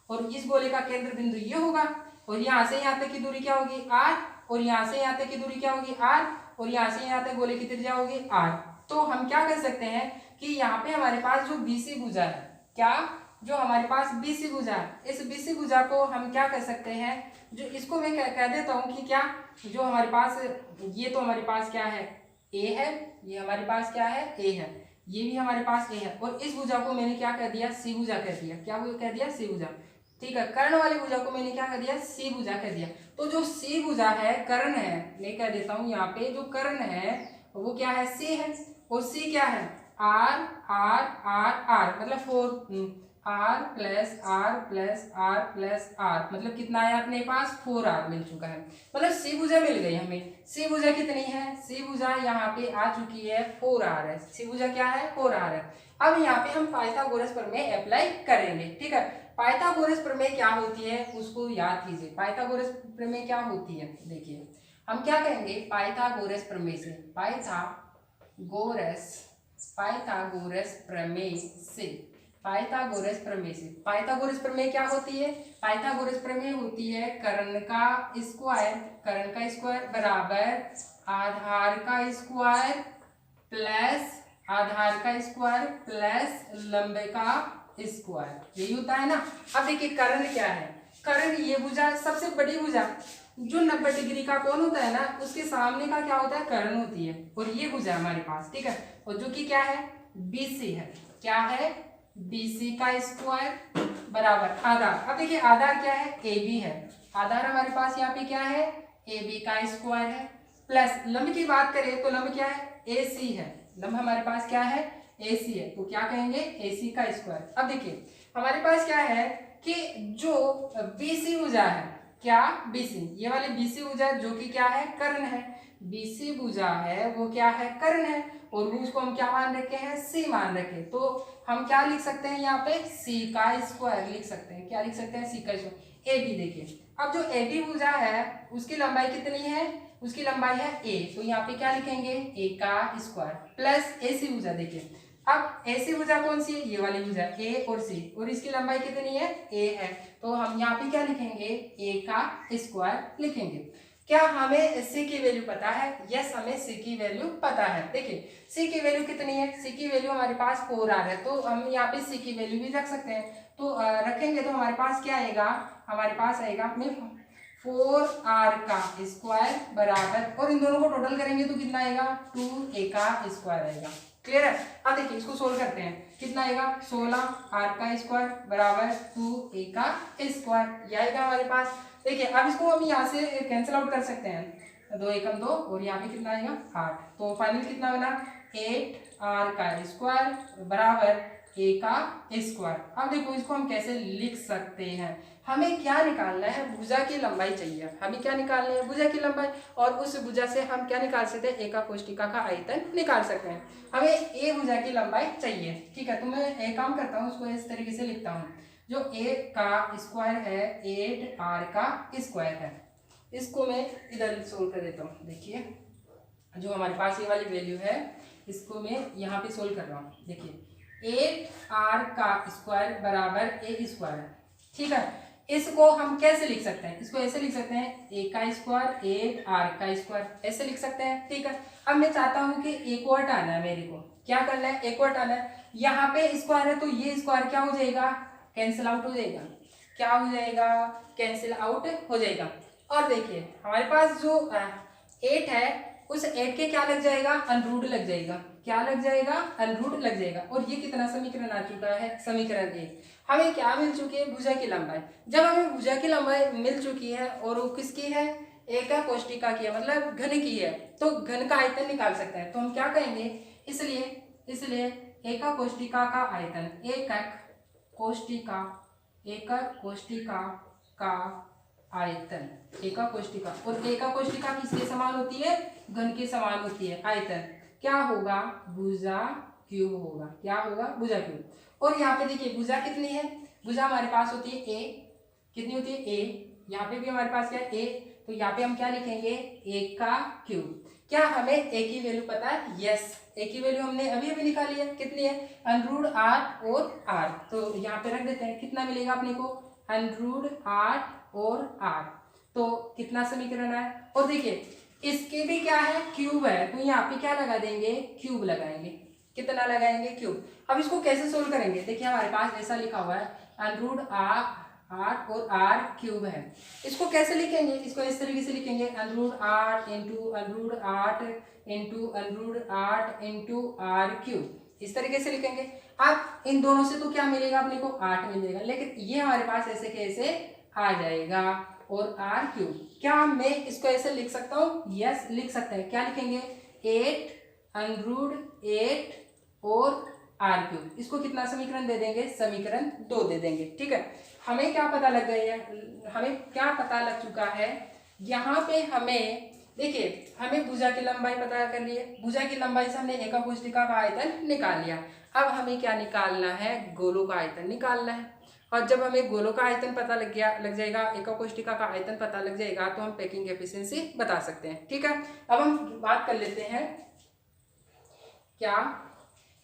और इस गोले का केंद्र बिंदु ये होगा, और यहाँ से यहाँ तक की दूरी क्या होगी, आर, और यहाँ से यहाँ तक की दूरी क्या होगी, आर, और यहाँ से यहाँ तक गोले की त्रिज्या होगी आर। तो हम क्या कर सकते हैं कि यहाँ पे हमारे पास जो बीसी भुजा है, क्या जो हमारे पास BC भुजा है, इस BC भुजा को हम क्या कर सकते हैं, जो इसको मैं कह देता हूँ कि क्या, जो हमारे पास ये तो हमारे पास क्या है A है, ये हमारे पास क्या है A है, ये भी हमारे पास A है, और इस भुजा को मैंने क्या कर दिया C भुजा कर दिया। क्या कह दिया C भुजा। ठीक है, कर्ण वाली भुजा को मैंने क्या कर दिया C भुजा कर दिया। तो जो C भुजा है कर्ण है, मैं कह देता हूँ यहाँ पे जो कर्ण है वो क्या है C है, और C क्या है R R R R मतलब 4 R plus R plus R plus R मतलब कितना है अपने पास 4R मिल चुका है, मतलब C भुजा मिल गई हमें। C भुजा कितनी है, C भुजा यहाँ पे आ चुकी है 4R है, C भुजा क्या है 4R है। अब यहाँ पे हम पाइथागोरस प्रमेय अप्लाई करेंगे। ठीक है, पाइथागोरस प्रमेय क्या होती है उसको याद कीजिए। पाइथागोरस प्रमेय क्या होती है, देखिए हम क्या कहेंगे पाइथागोरस प्रमेय से, पाइथागोरस प्रमेय से, पाइथागोरस प्रमेय से। पाइथागोरस प्रमेय क्या होती है, पाइथागोरस प्रमेय होती है कर्ण का स्क्वायर बराबर आधार का स्क्वायर प्लस लंबे का स्क्वायर, यही होता है ना। अब देखिए कर्ण क्या है, कर्ण ये भुजा सबसे बड़ी भुजा जो 90 डिग्री का कोण होता है ना, उसके सामने का क्या होता है कर्ण होती है, और ये भुजा हमारे पास। ठीक है, और जो कि क्या है BC है, क्या है BC का स्क्वायर बराबर आधार। अब देखिए आधार क्या है AB है, आधार हमारे पास यहाँ पे क्या है AB का स्क्वायर है, प्लस लंब की बात करें तो लंब क्या है AC है, लंब हमारे पास क्या है AC है, तो क्या कहेंगे AC का स्क्वायर। अब देखिए हमारे पास क्या है कि जो BC भुजा है, क्या BC, ये वाली BC भुजा जो कि क्या है कर्ण है, BC भुजा है वो क्या है कर्ण है, और उसको हम क्या मान रखे हैं C मान रखे, तो हम क्या लिख सकते हैं यहाँ पे C का स्क्वायर लिख सकते हैं। क्या लिख सकते हैं C का स्क्वायर। AB देखिए, अब जो AB भुजा है उसकी लंबाई कितनी है, उसकी लंबाई है A, तो यहाँ पे क्या लिखेंगे A का स्क्वायर प्लस AC भुजा। देखिए अब AC भुजा कौन सी है, ये वाली भुजा A और C, और इसकी लंबाई कितनी है A है, तो हम यहाँ पे क्या लिखेंगे A का स्क्वायर लिखेंगे। क्या हमें C की वैल्यू पता है, यस हमें C की वैल्यू पता है। देखिए C की वैल्यू कितनी है, C की वैल्यू हमारे पास 4R है, तो हम यहाँ पे C की वैल्यू भी रख सकते हैं, तो रखेंगे तो हमारे पास क्या आएगा, हमारे पास आएगा 4R का स्क्वायर बराबर, और इन दोनों को टोटल करेंगे तो कितना आएगा 2A का स्क्वायर आएगा। क्लियर है। अब देखिए इसको सोल्व करते हैं, कितना आएगा 16R का स्क्वायर बराबर 2A का स्क्वायर, यह आएगा हमारे पास। देखिए अब इसको हम यहाँ से कैंसिल आउट कर सकते हैं, 2 एकम 2, और यहाँ पे कितना आएगा 8, तो फाइनल कितना बना 8R का स्क्वायर बराबर A का स्क्वायर। अब देखो इसको हम कैसे लिख सकते हैं, हमें क्या निकालना है भुजा की लंबाई चाहिए, हमें क्या निकालनी है भुजा की लंबाई, और उस भुजा से हम क्या निकाल सकते हैं एका कोष्टिका का आयतन निकाल सकते हैं। हमें A भुजा की लंबाई चाहिए। ठीक है, तो मैं एक काम करता हूँ, उसको इस तरीके से लिखता हूँ, जो A का स्क्वायर है 8R का स्क्वायर है, इसको मैं इधर सोल्व कर देता हूँ। देखिए जो हमारे पास ये वाली वैल्यू है इसको मैं यहाँ पे सोल्व कर रहा हूँ। देखिए 8R का स्क्वायर बराबर A स्क्वायर है। ठीक है, इसको हम कैसे लिख सकते हैं, इसको ऐसे लिख सकते हैं A का स्क्वायर 8R का स्क्वायर, ऐसे लिख सकते हैं। ठीक है, अब मैं चाहता हूँ कि A को हटाना है, मेरे को क्या करना है A को हटाना है, यहाँ पे स्क्वायर है तो ये स्क्वायर क्या हो जाएगा कैंसिल आउट हो जाएगा, क्या हो जाएगा कैंसिल आउट हो जाएगा। और देखिए हमारे पास जो 8 है उस 8 के क्या लग जाएगा अनरूट लग जाएगा, क्या लग जाएगा अनरूट लग जाएगा, और ये कितना समीकरण आ चुका है समीकरण 1। हमें क्या मिल चुकी है भुजा की लंबाई। जब हमें भुजा की लंबाई मिल चुकी है और वो किसकी है एका कोष्टिका की है, मतलब घन की है, तो घन का आयतन निकाल सकते हैं। तो हम क्या कहेंगे, इसलिए एका कोष्टिका का आयतन, एकक कोष्टिका का आयतन, एका कोष्टिका, और एका कोष्टिका किसके समान होती है घन के समान होती है, आयतन क्या होगा भुजा क्यूब होगा, क्या होगा भुजा क्यूब। और यहाँ पे देखिए भुजा कितनी है, भुजा हमारे पास होती है A, कितनी होती है A, यहाँ पे भी हमारे पास क्या है A, तो यहाँ पे हम क्या लिखेंगे A का क्यूब। क्या हमें A की वैल्यू पता है, यस A की वैल्यू हमने अभी अभी निकाली है, कितनी है √8 और R, तो यहाँ पे रख देते हैं, कितना मिलेगा अपने को √8 और R, तो कितना समीकरण है। और देखिए इसके भी क्या है क्यूब है, तो यहाँ पे क्या लगा देंगे क्यूब लगाएंगे, कितना लगाएंगे क्यूब। अब इसको कैसे सोल्व करेंगे, देखिए हमारे पास ऐसा लिखा हुआ है अंडर आठ और आर क्यूब है। इसको कैसे लिखेंगे, इसको इस तरीके से लिखेंगे अंडर आठ इंटू आर क्यूब, इस तरीके से लिखेंगे। अब इन दोनों से तो क्या मिलेगा अपने को 8 मिलेगा, लेकिन ये हमारे पास ऐसे कैसे आ जाएगा और आर क्यूब। क्या मैं इसको ऐसे लिख सकता हूँ, यस लिख सकते हैं। क्या लिखेंगे 8 और आर क्यूब, इसको कितना समीकरण दे देंगे, समीकरण 2 दे देंगे। ठीक है, हमें क्या पता लग गई है, हमें क्या पता लग चुका है यहाँ पे। हमें देखिए हमें भुजा की लंबाई पता कर ली है, भुजा की लंबाई से हमने एकाकोष्ठिका का आयतन निकाल लिया। अब हमें क्या निकालना है, गोलों का आयतन निकालना है। और जब हमें गोलों का आयतन पता लग जाएगा, एकाकोष्ठिका का आयतन पता लग जाएगा, तो हम पैकिंग एफिशिएंसी बता सकते हैं। ठीक है, अब हम बात कर लेते हैं क्या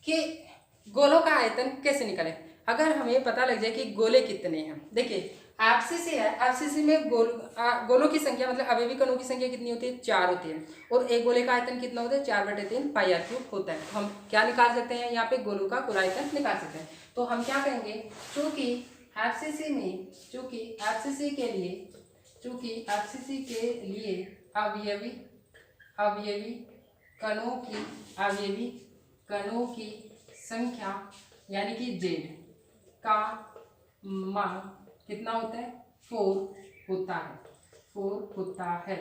कि गोलों का आयतन कैसे निकले। अगर हमें पता लग जाए कि गोले कितने हैं, देखिए एफसीसी है, एफसीसी में गोलों की संख्या मतलब अवयवी कणों की संख्या कितनी होती है, 4 होती है, और एक गोले का आयतन कितना होता है, 4/3 पाई आर क्यूब होता है। तो हम क्या निकाल सकते हैं, यहाँ पे गोलों का कुल आयतन निकाल सकते हैं। तो हम क्या कहेंगे, चूंकि एफसीसी के लिए अवयवी कणों की संख्या यानी कि जेड का मान कितना होता है, 4 होता है।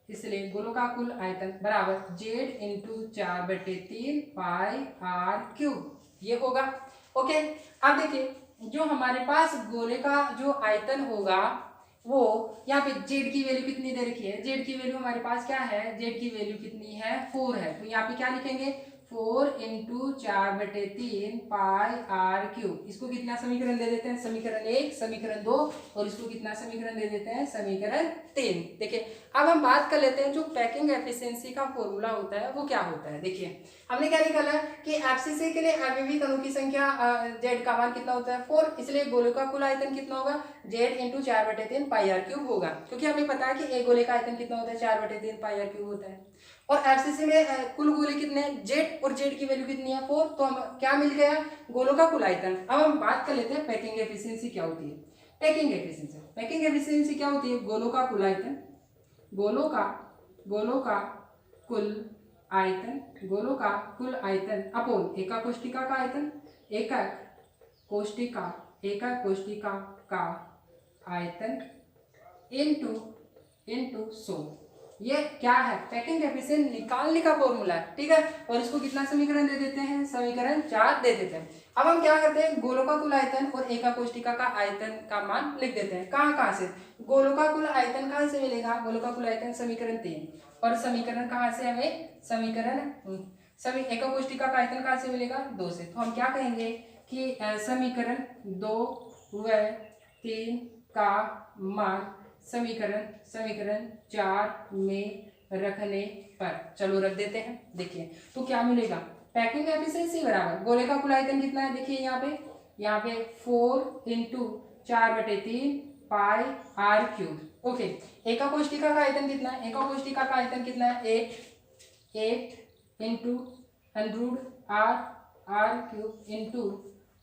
इसलिए गोलों का कुल आयतन बराबर Z into 4/3 pi R cube, ये होगा। ओके, अब देखिए जो हमारे पास गोले का जो आयतन होगा वो यहाँ पे जेड की वैल्यू कितनी दे रखी है, जेड की वैल्यू हमारे पास क्या है, जेड की वैल्यू कितनी है, 4 है। तो यहाँ पे क्या लिखेंगे 4 इंटू 4/3 पाई आर क्यूब। इसको कितना समीकरण दे देते हैं, समीकरण 1, समीकरण 2, और इसको कितना समीकरण दे देते हैं, समीकरण 3। देखिए अब हम बात कर लेते हैं जो पैकिंग एफिशिएंसी का फॉर्मूला होता है वो क्या होता है। देखिए हमने क्या निकाला कि एफसीसी के लिए अवयवी कणों की संख्या जेड का मान कितना होता है, 4, इसलिए गोले का कुल आयतन कितना होगा, Z into 4/3 pi R cube होगा, क्योंकि हमें पता है कि एक गोले का आयतन कितना होता है, 4/3 पाई आर क्यूब होता है। और एफसीसी में कुल गोले कितने हैं, जेड, और जेड की वैल्यू कितनी है, 4, तो हम क्या मिल गया, गोलों का कुल आयतन। अब हम बात कर लेते हैं पैकिंग एफिशिएंसी क्या होती है। पैकिंग एफिशिएंसी क्या होती है, गोलों का कुल आयतन अपॉन एका कोष्ठिका का आयतन इनटू 100। ये क्या है, पैकिंग एफिशिएंसी निकालने का फॉर्मूला है। ठीक है, और इसको कितना समीकरण दे देते हैं, समीकरण 4 दे देते हैं। अब हम क्या करते हैं, गोलों का कुल आयतन और एका कोष्ठिका का आयतन का मान लिख देते हैं। कहाँ से, गोलों का कुल आयतन कहाँ से मिलेगा, गोलों का कुल आयतन समीकरण 3, और समीकरण कहाँ से हमें, एका कोष्ठिका का आयतन कहाँ से मिलेगा, 2 से। तो हम क्या कहेंगे कि समीकरण 2 व 3 का मान समीकरण 4 में रखने पर, चलो रख देते हैं। देखिए तो क्या मिलेगा, पैकिंग एफिशिएंसी बराबर गोले का कुल आयतन कितना है, देखिए यहाँ पे 4 into 4/3 pi R cube. Okay, एका कोष्ठिका का आयतन कितना है, एका कोष्ठिका का आयतन कितना है, 8 into under R cube into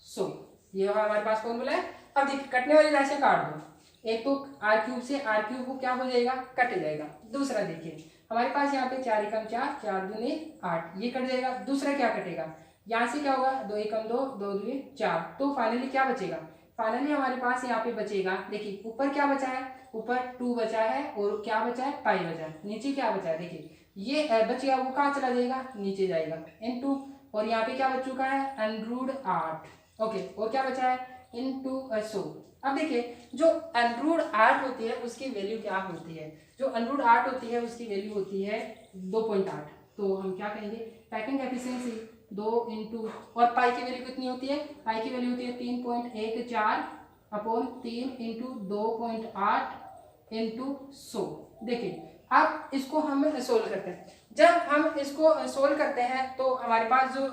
100। ये हमारे पास फॉर्मूला है। अब देखिए कटने वाली राशि काट दो, एक तो आर क्यूब से आर क्यूब को क्या हो जाएगा, कट जाएगा। दूसरा देखिए हमारे पास यहाँ पे 4 एकम 4, 4 दूनी 8, ये कट जाएगा। दूसरा क्या कटेगा, यहाँ से क्या होगा, 2 एकम 2, 2 दूनी 4, तो फाइनली क्या बचेगा, फाइनली हमारे पास यहाँ पे बचेगा, देखिए ऊपर क्या बचा है, ऊपर 2 बचा है, और क्या बचा है, पाई बचा है। नीचे क्या बचा है, देखिए ये बचेगा वो कहाँ चला जाएगा, नीचे जाएगा, इनटू, और यहाँ पे क्या बच चुका है, अंडर 8। ओके, और क्या बचा है, इनटू 100। अब देखिए जो अंडर 8 होती है उसकी वैल्यू क्या होती है, जो अंडर 8 होती है उसकी वैल्यू होती है 2.8। तो हम क्या कहेंगे, पैकिंग एफिशिएंसी 2 इंटू, और पाई की वैल्यू कितनी होती है, पाई की वैल्यू होती है 3.14 अपॉन 3 इंटू 2.8 इंटू 100। देखिए अब इसको हम सोल्व करते हैं। जब हम इसको सोल्व करते हैं तो हमारे पास जो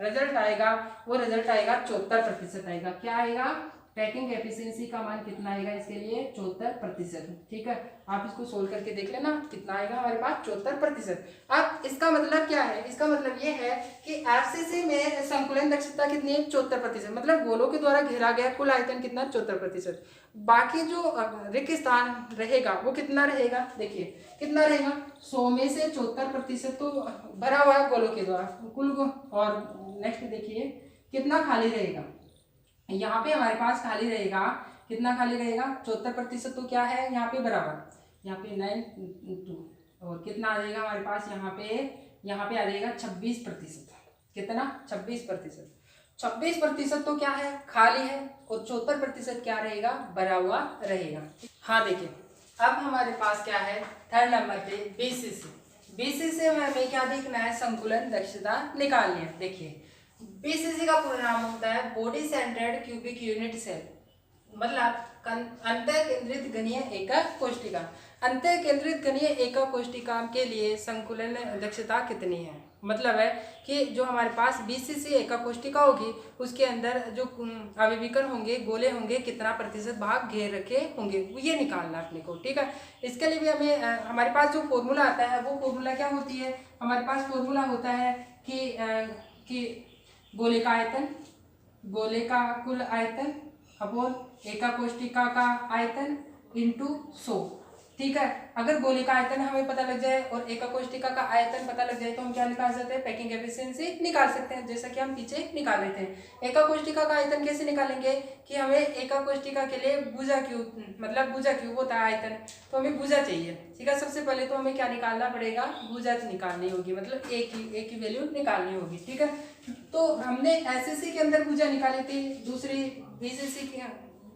रिजल्ट आएगा वो रिजल्ट आएगा 74% आएगा। क्या आएगा, पैकिंग एफिशिएंसी का मान कितना आएगा इसके लिए 74%। ठीक है, आप इसको सोल्व करके देख लेना कितना आएगा हमारे पास 74%। अब इसका मतलब क्या है, इसका मतलब ये है कि एफसीसी में संकुलन दक्षता कितनी है 74%, मतलब गोलों के द्वारा घेरा गया कुल आयतन कितना 74%। बाकी जो रिक्त स्थान रहेगा वो कितना रहेगा, देखिए कितना रहेगा 100 में से 74% तो भरा हुआ है गोलों के द्वारा कुल। और नेक्स्ट देखिए कितना खाली रहेगा, यहाँ पे हमारे पास खाली रहेगा, कितना खाली रहेगा 74% तो क्या है यहाँ पे बराबर, यहाँ पे 9 और कितना आ जाएगा हमारे पास यहाँ पे आ जाएगा 26%। कितना 26%, 26% तो क्या है खाली है और 74% क्या रहेगा भरा हुआ रहेगा। हाँ देखिए अब हमारे पास क्या है थर्ड नंबर पे बीसीसी में हमें क्या देखना है, संकुलन दक्षता निकालनी है। देखिए बीसीसी का पूरा नाम होता है body centred cubic unit cell, मतलब अंतः केंद्रित घनीय एकक कोशिका। अंतः केंद्रित घनीय एकक कोशिका के लिए संकुलन दक्षता कितनी है, मतलब है कि जो हमारे पास बीसीसी एकक कोशिका होगी उसके अंदर जो अवयवीकरण होंगे गोले होंगे कितना प्रतिशत भाग घेर रखे होंगे ये निकालना अपने को। ठीक है, इसके लिए भी हमें हमारे पास जो फॉर्मूला आता है वो फॉर्मूला क्या होती है, हमारे पास फॉर्मूला होता है कि गोले का आयतन, गोले का कुल आयतन अपॉन एकक कोशिका का आयतन इंटू 100। ठीक है, अगर गोले का आयतन हमें पता लग जाए और एकक कोशिका का आयतन पता लग जाए तो हम क्या निकाल सकते हैं, पैकिंग एफिशिएंसी निकाल सकते हैं, जैसा कि हम पीछे निकाल रहे थे। एकक कोशिका का आयतन कैसे निकालेंगे कि हमें एकक कोशिका के लिए भुजा क्यूब होता है आयतन, तो हमें भुजा चाहिए। ठीक है, सबसे पहले तो हमें क्या निकालना पड़ेगा, भुजा निकालनी होगी, मतलब ए की वैल्यू निकालनी होगी। ठीक है, तो हमने एसएससी के अंदर भुजा निकाली थी, दूसरी बीसीसी की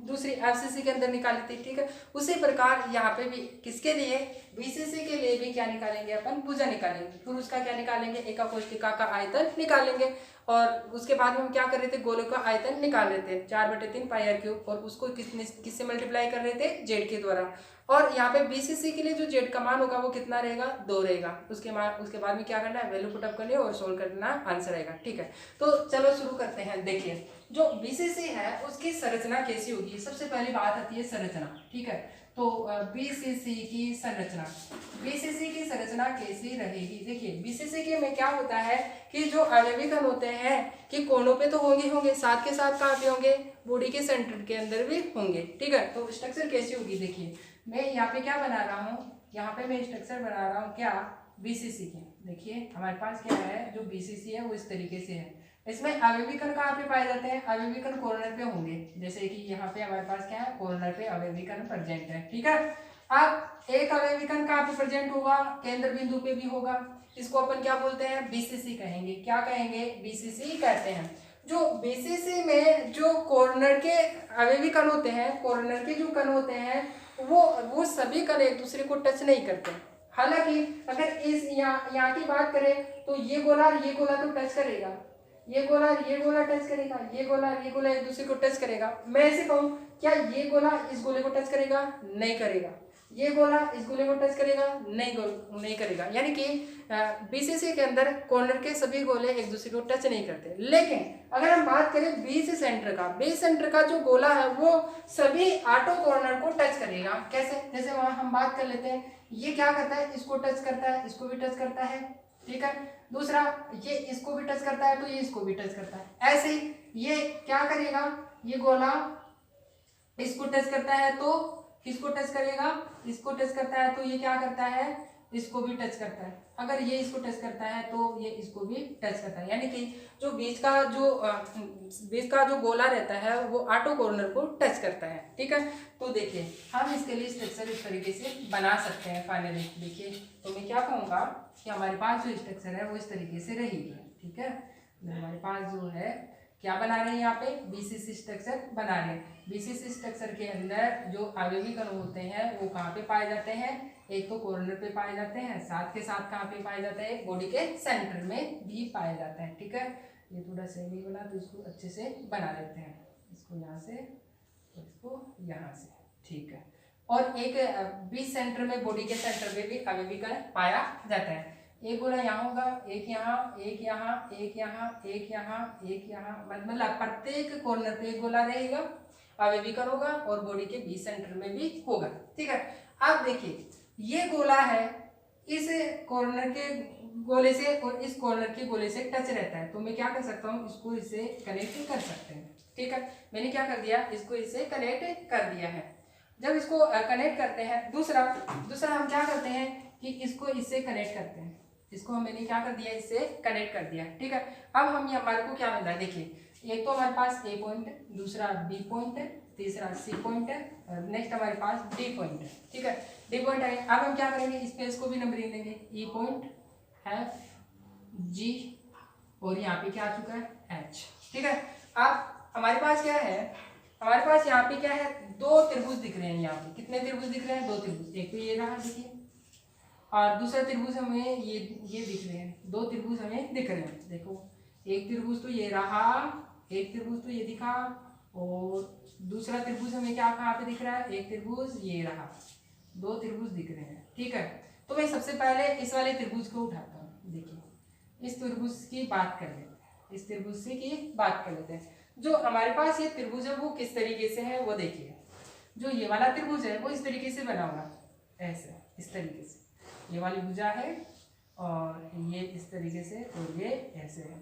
दूसरी एफसीसी के अंदर निकाली थी। ठीक है, उसी प्रकार यहाँ पे भी किसके लिए बीसीसी के लिए भी क्या निकालेंगे अपन भुजा निकालेंगे, फिर उसका क्या निकालेंगे एकक कोशिका का आयतन निकालेंगे और उसके बाद में हम क्या कर रहे थे गोलों का आयतन निकाल रहे थे 4/3 पाई आर क्यूब और उसको किससे मल्टीप्लाई कर रहे थे जेड के द्वारा। और यहाँ पे बीसीसी के लिए जो जेड का मान होगा वो कितना रहेगा 2 रहेगा। उसके बाद में क्या करना है वैल्यू पुटअप करनी है और सोल्व करना आंसर आएगा। ठीक है, तो चलो शुरू करते हैं। देखिए जो बीसीसी है उसकी संरचना कैसी होगी, सबसे पहली बात आती है संरचना। ठीक है, तो बीसीसी की संरचना कैसी रहेगी। देखिए बीसीसी के में क्या होता है कि जो अवयवीकरण होते हैं कि कोनों पे तो होंगे साथ के साथ कहाँ पे होंगे बॉडी के सेंटर के अंदर भी होंगे। ठीक है, तो स्ट्रक्चर कैसी होगी, देखिए मैं यहाँ पे क्या बना रहा हूँ, यहाँ पे मैं स्ट्रक्चर बना रहा हूँ क्या बीसीसी के। देखिए हमारे पास क्या है जो बीसीसी है वो इस तरीके से है। इसमें अवयवीकरण कहाँ पे पाए जाते हैं, अवयवीकरण कॉर्नर पे होंगे, जैसे कि यहाँ पे हमारे पास क्या है कॉर्नर पे अवयवीकरण प्रेजेंट है। ठीक है, अब एक अवयवीकरण कहाँ पे प्रेजेंट होगा, केंद्र बिंदु पे भी होगा, इसको अपन क्या बोलते हैं बीसीसी कहेंगे। क्या कहेंगे, बीसीसी कहते हैं। जो बीसीसी में जो कॉर्नर के अवयवीकरण होते हैं, कॉर्नर के जो कण होते हैं वो सभी कण एक दूसरे को टच नहीं करते। हालांकि अगर इस यहाँ की बात करें तो ये गोला तो टच करेगा, ये गोला टच करेगा, ये गोला एक दूसरे को टच करेगा। मैं ऐसे कहूँ क्या ये गोला इस गोले को टच करेगा, नहीं करेगा, ये गोला इस गोले को टच करेगा, नहीं करेगा। यानी कि बीसीसी के अंदर कॉर्नर के सभी गोले एक दूसरे को टच नहीं करते। लेकिन अगर हम बात करें बेस सेंटर का जो गोला है वो सभी 8 कॉर्नर को टच करेगा। कैसे, जैसे वहां हम बात कर लेते हैं, ये क्या करता है इसको टच करता है, इसको भी टच करता है। ठीक है, दूसरा ये इसको भी टच करता है तो ये इसको भी टच करता है। ऐसे ही ये क्या करेगा, ये गोला इसको टच करता है तो किसको टच करेगा, इसको टच करता है तो ये क्या करता है इसको भी टच करता है। अगर ये इसको टच करता है तो ये इसको भी टच करता है। यानी कि जो बीच का जो गोला रहता है वो 8 कॉर्नर को टच करता है। ठीक है, तो देखिए हम इसके लिए स्ट्रक्चर इस तरीके से बना सकते हैं। फाइनली देखिए तो मैं क्या कहूँगा कि हमारे पास जो स्ट्रक्चर है वो इस तरीके से रहेगी। ठीक है, हमारे पास जो है क्या बना रहे हैं, यहाँ पे बीसीसी स्ट्रक्चर बना रहे हैं। बीसीसी स्ट्रक्चर के अंदर जो अवयवीकरण होते हैं वो कहाँ पे पाए जाते हैं, एक तो कॉर्नर पे पाए जाते हैं, साथ के साथ कहाँ पे पाए जाते हैं बॉडी के सेंटर में भी पाए जाते हैं। ठीक है, ये थोड़ा सही नहीं बना तो इसको अच्छे से बना लेते हैं, इसको यहाँ से और इसको यहाँ से। ठीक है, और एक बीच सेंटर में बॉडी के सेंटर में भी अवयवीकरण पाया जाता है। एक गोला यहाँ होगा, एक यहाँ, एक यहाँ, एक यहाँ, एक यहाँ, एक यहाँ, मतलब प्रत्येक कॉर्नर पे एक गोला रहेगा अवे विकर्ण होगा और बॉडी के बीच सेंटर में भी होगा। ठीक है, अब देखिए ये गोला है, इस कॉर्नर के गोले से और इस कॉर्नर के गोले से टच रहता है, तो मैं क्या कर सकता हूँ, इसको इससे कनेक्ट कर सकते हैं। ठीक है, मैंने क्या कर दिया, इसको इससे कनेक्ट कर दिया है। जब इसको कनेक्ट करते हैं, दूसरा हम क्या करते हैं कि इसको इससे कनेक्ट करते हैं, इसको मैंने क्या कर दिया, इससे कनेक्ट कर दिया। ठीक है, अब हम ये हमारे को क्या मिल रहा है, देखिए एक तो हमारे पास ए पॉइंट है, दूसरा बी पॉइंट है, तीसरा सी पॉइंट है, और नेक्स्ट हमारे पास डी पॉइंट है। ठीक है, डी पॉइंट है। अब हम क्या करेंगे, स्पेस को भी नंबरिंग देंगे, ई पॉइंट, एफ, जी, और यहाँ पे क्या आ चुका है, एच। ठीक है, अब हमारे पास क्या है, हमारे पास यहाँ पे क्या है, दो त्रिभुज दिख रहे हैं। यहाँ पे कितने त्रिभुज दिख रहे हैं, दो त्रिभुज। एक तो ये रहा देखिए, और दूसरा त्रिभुज हमें ये दिख रहे हैं, दो त्रिभुज हमें दिख रहे हैं। देखो एक त्रिभुज तो ये रहा, एक त्रिभुज तो ये दिखा, और दूसरा त्रिभुज हमें क्या कहाँ पे दिख रहा है, एक त्रिभुज ये रहा, दो त्रिभुज दिख रहे हैं। ठीक है, तो मैं सबसे पहले इस वाले त्रिभुज को उठाता हूँ। देखिए इस त्रिभुज की बात कर लेते हैं, इस त्रिभुज से की बात कर लेते हैं। जो हमारे पास ये त्रिभुज है वो किस तरीके से है, वो देखिए। जो ये वाला त्रिभुज है वो इस तरीके से बना हुआ है, ऐसे इस तरीके से, ये वाली भुजा है और ये इस तरीके से, और ये ऐसे है।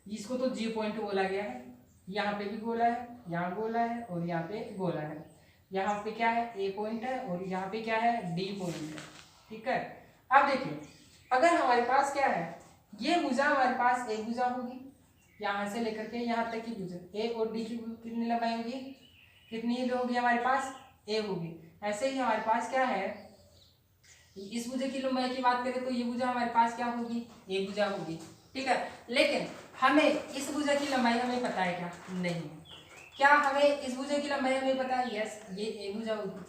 इसको तो जी पॉइंट बोला गया है। यहाँ पे भी गोला है, यहाँ गोला है, और यहाँ पे गोला है। यहाँ पे क्या है, ए पॉइंट है, और यहाँ पे क्या है, डी पॉइंट है। ठीक है, अब देखिए अगर हमारे पास क्या है, ये भुजा हमारे पास एक भुजा होगी, यहाँ से लेकर के यहाँ तक की भुजा, ए और डी की कितनी लंबाई होगी, कितनी होगी हमारे पास, ए होगी। ऐसे ही हमारे पास क्या है, इस भुजा की लंबाई की बात करें तो ये भुजा हमारे पास क्या होगी, ए भुजा होगी। ठीक है, लेकिन हमें इस भुजा की लंबाई हमें पता है क्या, नहीं। क्या हमें इस भुजा की लंबाई हमें पता है, यस, ये ए भुजा होगी,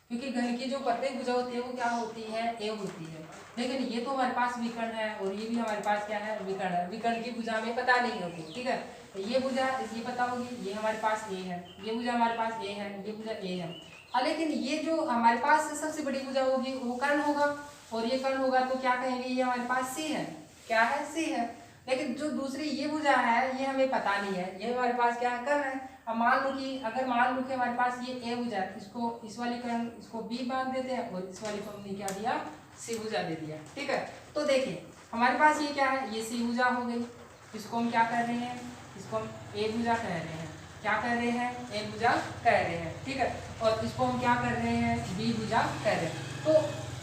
क्योंकि घन की जो प्रत्येक भुजा होती है वो क्या होती है, ए होती है। लेकिन ये तो हमारे पास विकर्ण है, और ये भी हमारे पास क्या है, विकर्ण है। विकर्ण की भुजा हमें पता नहीं होगी। ठीक है, ये भुजा ये पता होगी, ये हमारे पास ए है, ये भुजा हमारे पास ए है, ये भुजा ए है। लेकिन ये जो हमारे पास सबसे बड़ी भुजा होगी वो कर्ण होगा, और ये कर्ण होगा तो क्या कहेंगे, ये हमारे पास सी है। क्या है, सी है। लेकिन जो दूसरी ये भुजा है ये हमें पता नहीं है, ये हमारे पास क्या है, कर्ण है। अब मान लो कि अगर मान लो कि हमारे पास ये ए भुजा है, इसको इस वाली कर्ण इसको बी बांध देते हैं, और इस वाली को हमने क्या दिया, सी भुजा दे दिया। ठीक है, तो देखिए हमारे पास ये क्या है, ये सी भुजा हो गई, इसको हम क्या कर रहे हैं, इसको हम ए भुजा कह रहे हैं। क्या कह रहे हैं, ए भुजा कह रहे हैं। ठीक है, और इसको हम क्या कर रहे हैं, बी भुजा कह रहे हैं। तो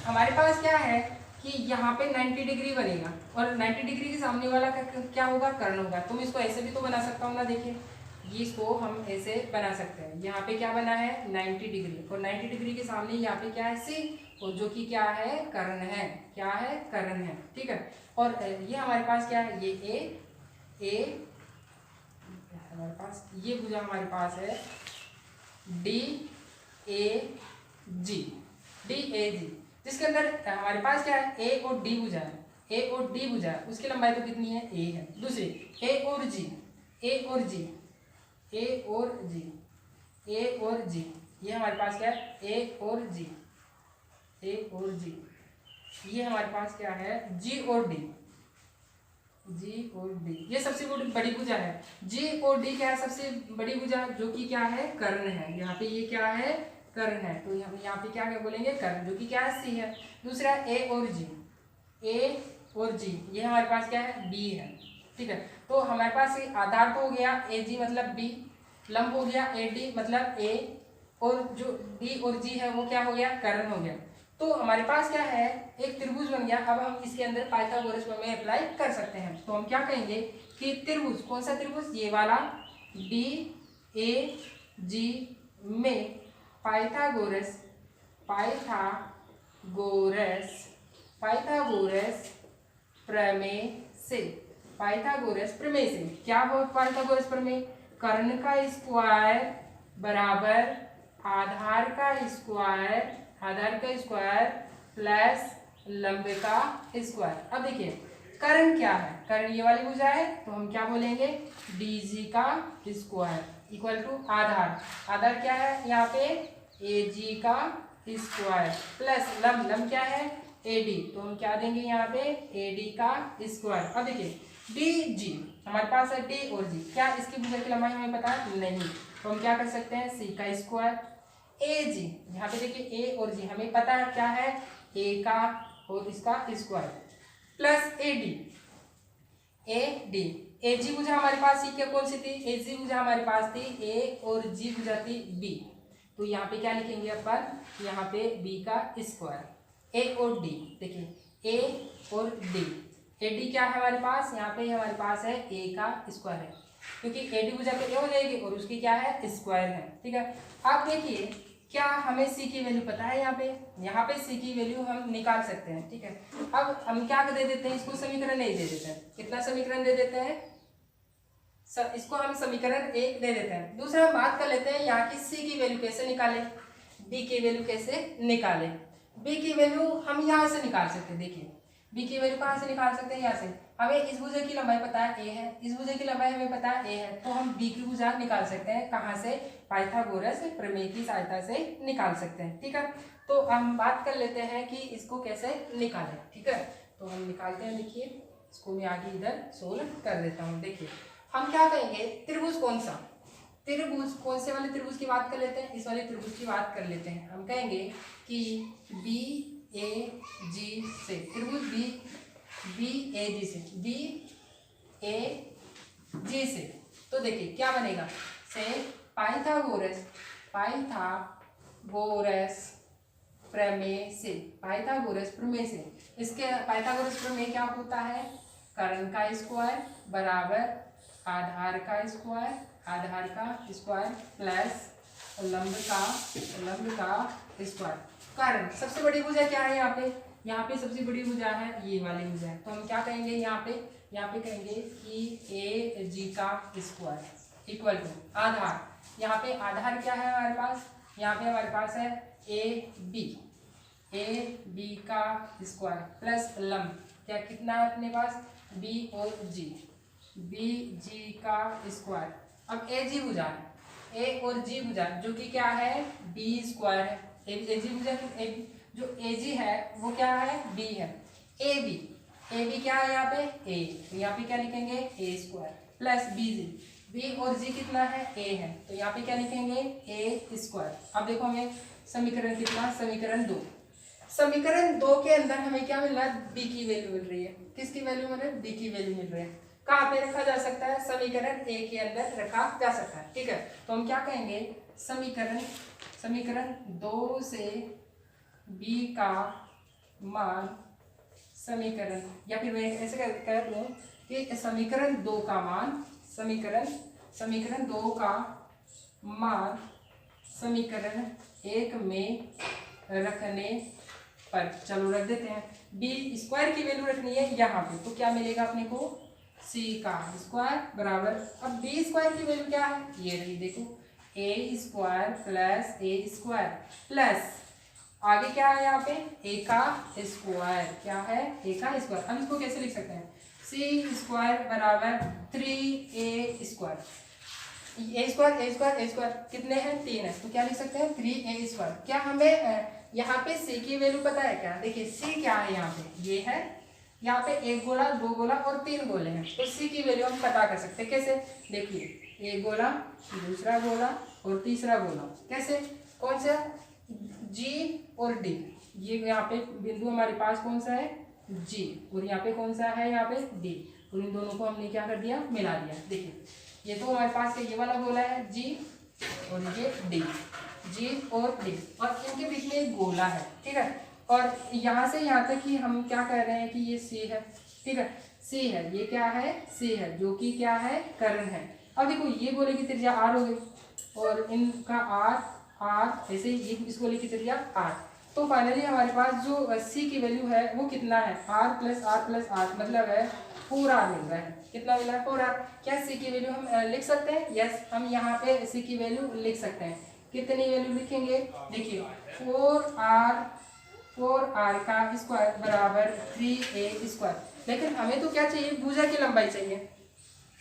हमारे पास क्या है कि यहाँ पे 90 डिग्री बनेगा, और 90 डिग्री के सामने वाला क्या होगा, कर्ण होगा। तो मैं इसको ऐसे भी तो बना सकता हूँ ना, देखिए इसको हम ऐसे बना सकते हैं। यहाँ पे क्या बना है, 90 डिग्री, और 90 डिग्री के सामने यहाँ पे क्या है, सी, और जो कि क्या है, कर्ण है। क्या है, कर्ण है। ठीक है, और ये हमारे पास क्या है, ये ए हमारे पास, ये भुजा हमारे पास है D A ji, D A जी, जिसके अंदर हमारे पास क्या है, ए और डी भुजा है, ए और डी भुजा है, उसकी लंबाई तो कितनी है, ए है। दूसरी ए और जी, ए और जी, ए और जी, ए और जी, ये हमारे पास क्या है, ए और जी, ए और जी, ये हमारे पास क्या है, जी और डी, जी और डी, ये सबसे बड़ी भुजा है। जी और डी क्या है, सबसे बड़ी भुजा, जो कि क्या है, कर्ण है। यहाँ पे ये क्या है, कर्ण है, तो हम यहाँ पे क्या बोलेंगे, कर्ण, जो कि क्या है, सी है। दूसरा ए और जी, ए और जी, ये हमारे पास क्या है, बी है। ठीक है, तो हमारे पास आधार तो हो गया ए जी मतलब बी, लंब हो गया ए डी मतलब ए, और जो डी और जी है वो क्या हो गया, कर्ण हो गया। तो हमारे पास क्या है, एक त्रिभुज बन गया। अब हम इसके अंदर पाइथागोरस प्रमेय अप्लाई कर सकते हैं। तो हम क्या कहेंगे कि त्रिभुज, कौन सा त्रिभुज, ये वाला डी ए जी में पाइथागोरस प्रमेय से, पाइथागोरस प्रमेय से क्या हो, पाइथागोरस प्रमेय, कर्ण का स्क्वायर बराबर आधार का स्क्वायर प्लस लंब का स्क्वायर। अब देखिए कर्ण क्या है, कर्ण ये वाली भुजा है, तो हम क्या बोलेंगे, dg का स्क्वायर इक्वल टू आधार क्या है यहाँ पे,ag का स्क्वायर प्लस लंब क्या है, ad, तो हम क्या देंगे यहाँ पे, ad का स्क्वायर। अब देखिए डी जी, हमारे पास है डी और जी। क्या इसकी भुजा की लंबाई हमें पता है? नहीं। तो हम क्या कर सकते हैं, सी का स्क्वायर ए जी, यहाँ पे देखिए ए और जी हमें पता है क्या है, ए का और इसका स्क्वायर प्लस ए डी। ए जी भुजा हमारे पास क्या कौन सी थी, ए जी भुजा हमारे पास थी ए और जी भुजा थी बी। तो यहाँ पे क्या लिखेंगे अपन, यहाँ पे बी का स्क्वायर ए और डी। देखिए ए और डी, ए डी क्या है हमारे पास, यहाँ पे हमारे पास है ए का स्क्वायर है, क्योंकि ए डी भुजा के ए हो जाएगी और उसकी क्या है, स्क्वायर है। ठीक है, आप देखिए क्या हमें सी की वैल्यू पता है, यहाँ पे सी की वैल्यू हम निकाल सकते हैं। ठीक है, अब हम क्या दे देते हैं, इसको समीकरण नहीं दे देते हैं। कितना समीकरण दे देते हैं, इसको हम समीकरण 1 दे देते हैं। दूसरा हम बात कर लेते हैं यहाँ की सी की वैल्यू कैसे निकालें, बी की वैल्यू कैसे निकालें। बी की वैल्यू हम यहाँ से निकाल सकते हैं। देखिए बी की वैल्यू कहाँ से निकाल सकते हैं, यहाँ से। हमें इस भुजा की लंबाई पता है ए है, इस भुजा की लंबाई हमें पता है ए है, तो हम बी की भुजा निकाल सकते हैं कहाँ से, पाइथागोरस प्रमेय की सहायता से निकाल सकते हैं। ठीक है, तो हम बात कर लेते हैं कि इसको कैसे निकालें। ठीक है, तो हम निकालते हैं। देखिए इसको मैं आगे इधर सोल्व कर देता हूँ। देखिए हम क्या कहेंगे, त्रिभुज कौन सा, त्रिभुज कौन से वाले त्रिभुज की बात कर लेते हैं, इस वाले त्रिभुज की बात कर लेते हैं। हम कहेंगे कि बी ए जी से, त्रिभुज बी ए जी से, बी ए जी से। तो देखिए क्या बनेगा, से पाइथागोरस प्रमेय से, पाइथागोरस प्रमेय से। इसके पाइथागोरस प्रमेय क्या होता है, कर्ण का स्क्वायर बराबर आधार का स्क्वायर प्लस लंब का स्क्वायर। कर्ण सबसे बड़ी भुजा क्या है, यहाँ पे सबसे बड़ी भुजा है ये वाली भुजा है। तो हम क्या कहेंगे, यहाँ पे कहेंगे कि ए जी का स्क्वायर इक्वल टू आधार। यहाँ पे आधार क्या है हमारे पास, यहाँ पे हमारे पास है ए बी का स्क्वायर प्लस लंब क्या कितना है अपने पास, बी और जी का स्क्वायर। अब ए जी भुजा है, ए और जी भुजा जो कि क्या है, बी स्क्वायर है। ए जी भुजा जो ए जी है वो क्या है, बी है। ए बी क्या है यहाँ पे, ए, तो यहाँ पे क्या लिखेंगे, ए स्क्वायर प्लस बी और जी कितना है, ए है, तो यहाँ पे क्या लिखेंगे, ए स्क्वायर। अब देखो हमें समीकरण कितना, समीकरण 2 के अंदर हमें क्या मिल रहा है, बी की वैल्यू मिल रही है। किसकी वैल्यू मिल रही है, बी की वैल्यू मिल रही है। कहाँ पे रखा जा सकता है, समीकरण ए के अंदर रखा जा सकता है। ठीक है, तो हम क्या कहेंगे, समीकरण 2 से बी का मान, समीकरण, या फिर मैं ऐसे कह दूं कि समीकरण 2 का मान, समीकरण 2 का मान समीकरण 1 में रखने पर, चलो रख देते हैं, बी स्क्वायर की वैल्यू रखनी है यहाँ पे, तो क्या मिलेगा अपने को, सी का स्क्वायर बराबर, अब बी स्क्वायर की वैल्यू क्या है, ये रही, देखो ए स्क्वायर प्लस आगे क्या है यहाँ पे, ए का स्क्वायर, क्या है, ए का स्क्वायर। हम इसको कैसे लिख सकते हैं, सी स्क्वायर बराबर 3a स्क्वायर, ए स्क्वायर कितने हैं, 3 है, तो क्या लिख सकते हैं, 3a स्क्वायर। क्या हमें यहाँ पे सी की वैल्यू पता है क्या, देखिए सी क्या है, यहाँ पे ये है, यहाँ पे 1 गोला 2 गोला और 3 गोले हैं, तो सी की वैल्यू हम पता कर सकते हैं। कैसे, देखिए 1 गोला, दूसरा गोला और तीसरा गोला, कैसे, कौन सा, जी और डी, ये यहाँ पे बिंदु हमारे पास कौन सा है, जी, और यहाँ पे कौन सा है, यहाँ पे डी, और इन दोनों को हमने क्या कर दिया, मिला दिया। देखिए ये तो हमारे पास ये वाला गोला है जी और ये डी, जी और डी, और इनके बीच में एक गोला है। ठीक है, और यहाँ से यहाँ तक कि हम क्या कह रहे हैं कि ये सी है। ठीक है, सी है, ये क्या है, सी है, जो कि क्या है, कर्ण है। अब देखो ये गोले की त्रिज्या आर हो गई और इनका आर ऐसे ये इस गोले की त्रिज्या आर, तो फाइनली हमारे पास जो सी की वैल्यू है वो कितना है, आर प्लस आर, मतलब है 4r मिल रहा है। कितना मिल रहा है, 4r। क्या सी की वैल्यू हम लिख सकते हैं, यस, हम यहाँ पे सी की वैल्यू लिख सकते हैं। कितनी वैल्यू लिखेंगे, देखिए 4r का स्क्वायर बराबर 3a स्क्वायर। लेकिन हमें तो क्या चाहिए, भुजा की लंबाई चाहिए,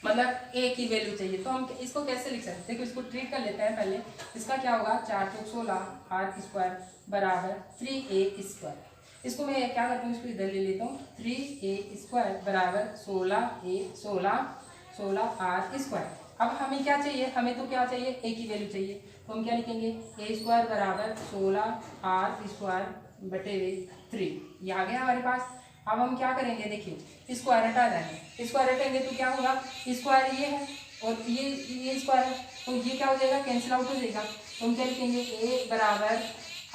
मतलब a की वैल्यू चाहिए, तो हम इसको कैसे लिख सकते हैं, देखो इसको ट्रीट कर लेते हैं पहले। इसका क्या होगा, 4 चौक 16 r स्क्वायर बराबर 3a स्क्वायर। इसको मैं क्या करता हूँ, इसको इधर ले लेता हूँ, 3a² बराबर 16r²। अब हमें क्या चाहिए, हमें तो क्या चाहिए, a की वैल्यू चाहिए, तो हम क्या लिखेंगे, a² बराबर 16r²/3। ये आ गया हमारे पास। अब हम क्या करेंगे, देखिए स्क्वायर हटा देंगे, स्क्वायर हटाएंगे तो क्या होगा, स्क्वायर ये है और ये स्क्वायर है, तो ये क्या हो जाएगा, कैंसिल आउट हो जाएगा। तो हम क्या लिखेंगे, a बराबर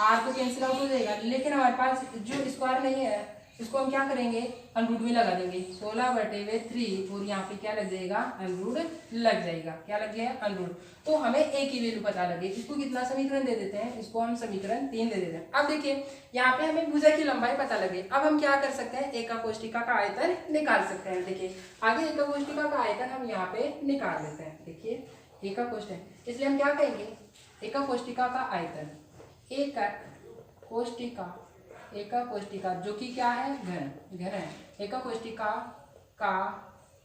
r तो कैंसिल आउट हो जाएगा, लेकिन हमारे पास जो स्क्वायर नहीं है इसको हम क्या करेंगे, अंडरूट में लगा देंगे, 16/3 और यहाँ पे क्या लग जाएगा, अंडरूट लग जाएगा। क्या लग जाएगा, अंडरूट। तो हमें a की वैल्यू पता लगे, इसको कितना समीकरण दे देते हैं, इसको हम समीकरण 3 दे देते हैं। अब देखिए यहाँ पे हमें भुजा की लंबाई पता लगे, अब हम क्या कर सकते हैं, एका कोष्टिका का आयतन निकाल सकते हैं। देखिए आगे एका कोष्टिका का आयतन हम यहाँ पे निकाल लेते हैं। देखिए एका कोष्टिका, इसलिए हम क्या कहेंगे, एका कोष्टिका का आयतन, एका कोष्टिका जो कि क्या है, घन है, एका कोष्टिका का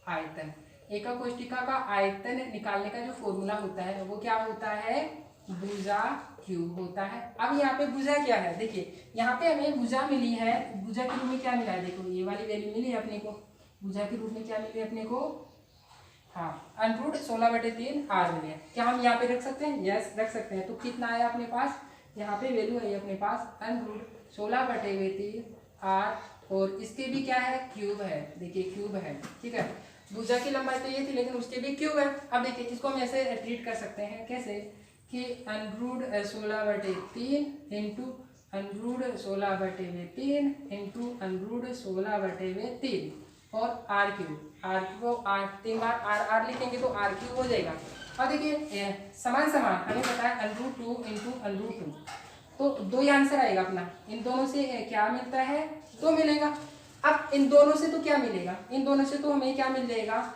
आयतन, एका कोष्टिका का आयतन निकालने का जो फॉर्मूला होता है वो क्या होता है, भुजा क्यूब होता है। अब यहाँ पे भुजा क्या है, देखिए यहाँ पे हमें भुजा मिली है, भुजा के रूप में क्या मिला है, देखो ये वाली वैल्यू मिली है अपने को, भुजा के रूप में क्या मिली है अपने को, हाँ अंडरूट 16/3 r मिले। क्या हम यहाँ पे रख सकते हैं, यस रख सकते हैं। तो कितना आया अपने पास, यहाँ पे वैल्यू है अपने पास अंडरूट 16/3 r, और इसके भी क्या है, क्यूब है, देखिए क्यूब है, ठीक है। भुजा की लंबाई तो ये थी लेकिन उसके भी क्यूब है। अब देखिए इसको हम ऐसे ट्रीट कर सकते हैं, कैसे कि under root 16/3 into under root 16/3 into under root 16/3 और r क्यूब, तीन बार r लिखेंगे तो r क्यूब हो जाएगा। अब देखिए समान हमें पता है अंडरूट 2 इंटू अंडरूट 2, तो 2 ही आंसर आएगा अपना। इन दोनों से क्या मिलता है, 2 मिलेगा। अब इन दोनों से तो क्या मिलेगा, इन दोनों से तो हमें क्या मिल जाएगा,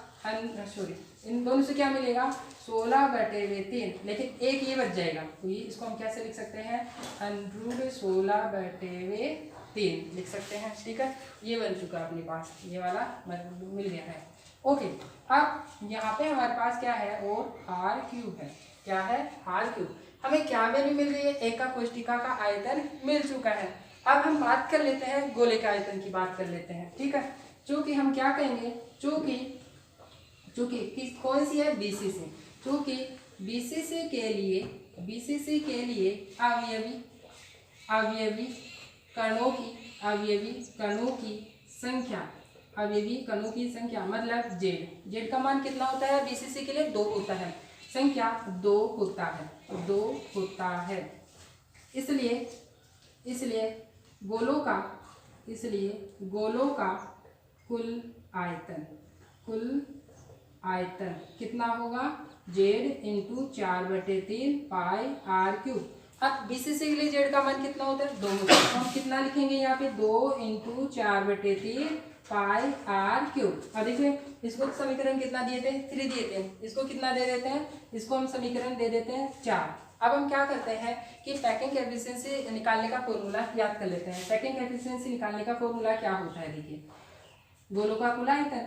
इन दोनों से क्या मिलेगा, 16/3, लेकिन एक ये बच जाएगा, तो ये इसको हम कैसे लिख सकते हैं, अंडरूट 16/3 लिख सकते हैं, ठीक है। ये बन चुका अपने पास, ये वाला मिल गया है, ओके। अब यहाँ पे हमारे पास क्या है, और r क्यूब है, क्या है, r क्यूब। हमें क्या वैल्यू मिल रही है, एका कोष्टिका का आयतन मिल चुका है। अब हम बात कर लेते हैं गोले के आयतन की, बात कर लेते हैं, ठीक है। जो कि हम क्या कहेंगे, जो कि कौन सी है, बीसीसी, जो कि बीसीसी के लिए अवयवी कणों की संख्या मतलब जेड का मान कितना होता है, बीसीसी के लिए 2 होता है, संख्या 2 होता है। इसलिए गोलों का कुल आयतन कितना होगा, जेड इंटू 4/3 पाई r क्यूब। अब बीसीसी के लिए जेड का मान कितना होता है, 2 होता है, तो हम कितना लिखेंगे यहाँ पे, 2 इंटू 4/3 पाई r क्यूब। अब देखिए इसको समीकरण कितना दिए थे, 3 दिए थे, इसको कितना दे देते हैं, इसको हम समीकरण दे देते हैं 4। अब हम क्या करते हैं कि पैकिंग एफिशिएंसी निकालने का फॉर्मूला याद कर लेते हैं। पैकिंग एफिशिएंसी निकालने का फॉर्मूला क्या होता है, देखिए गोलों का कुल आयतन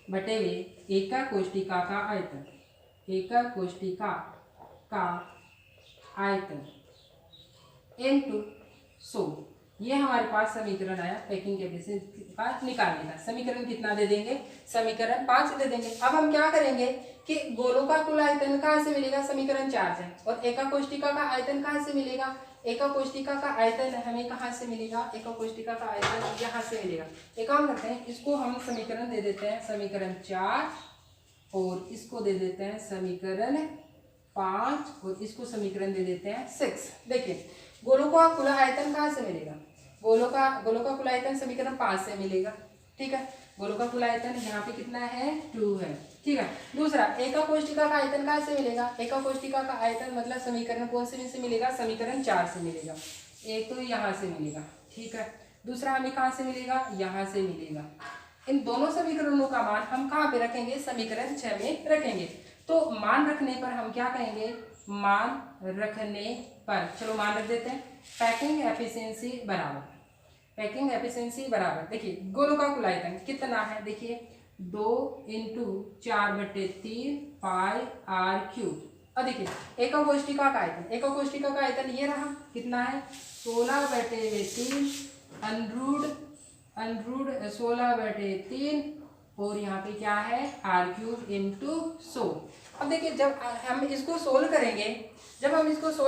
बटे हुए एका कोष्टिका का आयतन इनटू 100। ये हमारे पास समीकरण आया पैकिंग एफिशिएंसी का निकालने का। समीकरण कितना दे देंगे, समीकरण 5 दे देंगे। अब हम क्या करेंगे कि गोलों का कुल आयतन कहाँ से मिलेगा, समीकरण 4 से, और एका कोष्टिका का आयतन कहाँ से मिलेगा, एका कोष्टिका का आयतन हमें कहाँ से मिलेगा, एका कोष्टिका का आयतन यहाँ से मिलेगा। एक काम करते हैं, इसको हम समीकरण दे देते हैं समीकरण 4, और इसको दे देते हैं समीकरण 5, और इसको समीकरण दे देते हैं 6। देखिए गोलों का कुल आयतन कहाँ से मिलेगा, गोलों का कुल आयतन समीकरण 5 से मिलेगा, ठीक है। गोलों का कुल आयतन यहाँ पे कितना है, 2 है, ठीक है। दूसरा एका कोष्टिका का आयतन कहाँ से मिलेगा, एका कोष्टिका का आयतन मतलब समीकरण कौन से मिलेगा, समीकरण 4 से मिलेगा। एक तो यहाँ से मिलेगा, ठीक है, दूसरा हमें कहाँ से मिलेगा, यहाँ से मिलेगा। इन दोनों समीकरणों का मान हम कहाँ पे रखेंगे, समीकरण 6 में रखेंगे। तो मान रखने पर हम क्या कहेंगे, मान रखने पर, चलो मान रख देते हैं, पैकिंग एफिशिएंसी बराबर देखिए गोलों का कुल आयतन कितना है, देखिए 2 इंटू 4/3 पाई r क्यूब। अब देखिए एककोष्टिका का आयतन, एककोष्टिका का आयतन ये रहा, कितना है 16/3 अनरूट 16/3 और यहाँ पे क्या है r³ × 100। अब देखिए जब हम इसको सोल्व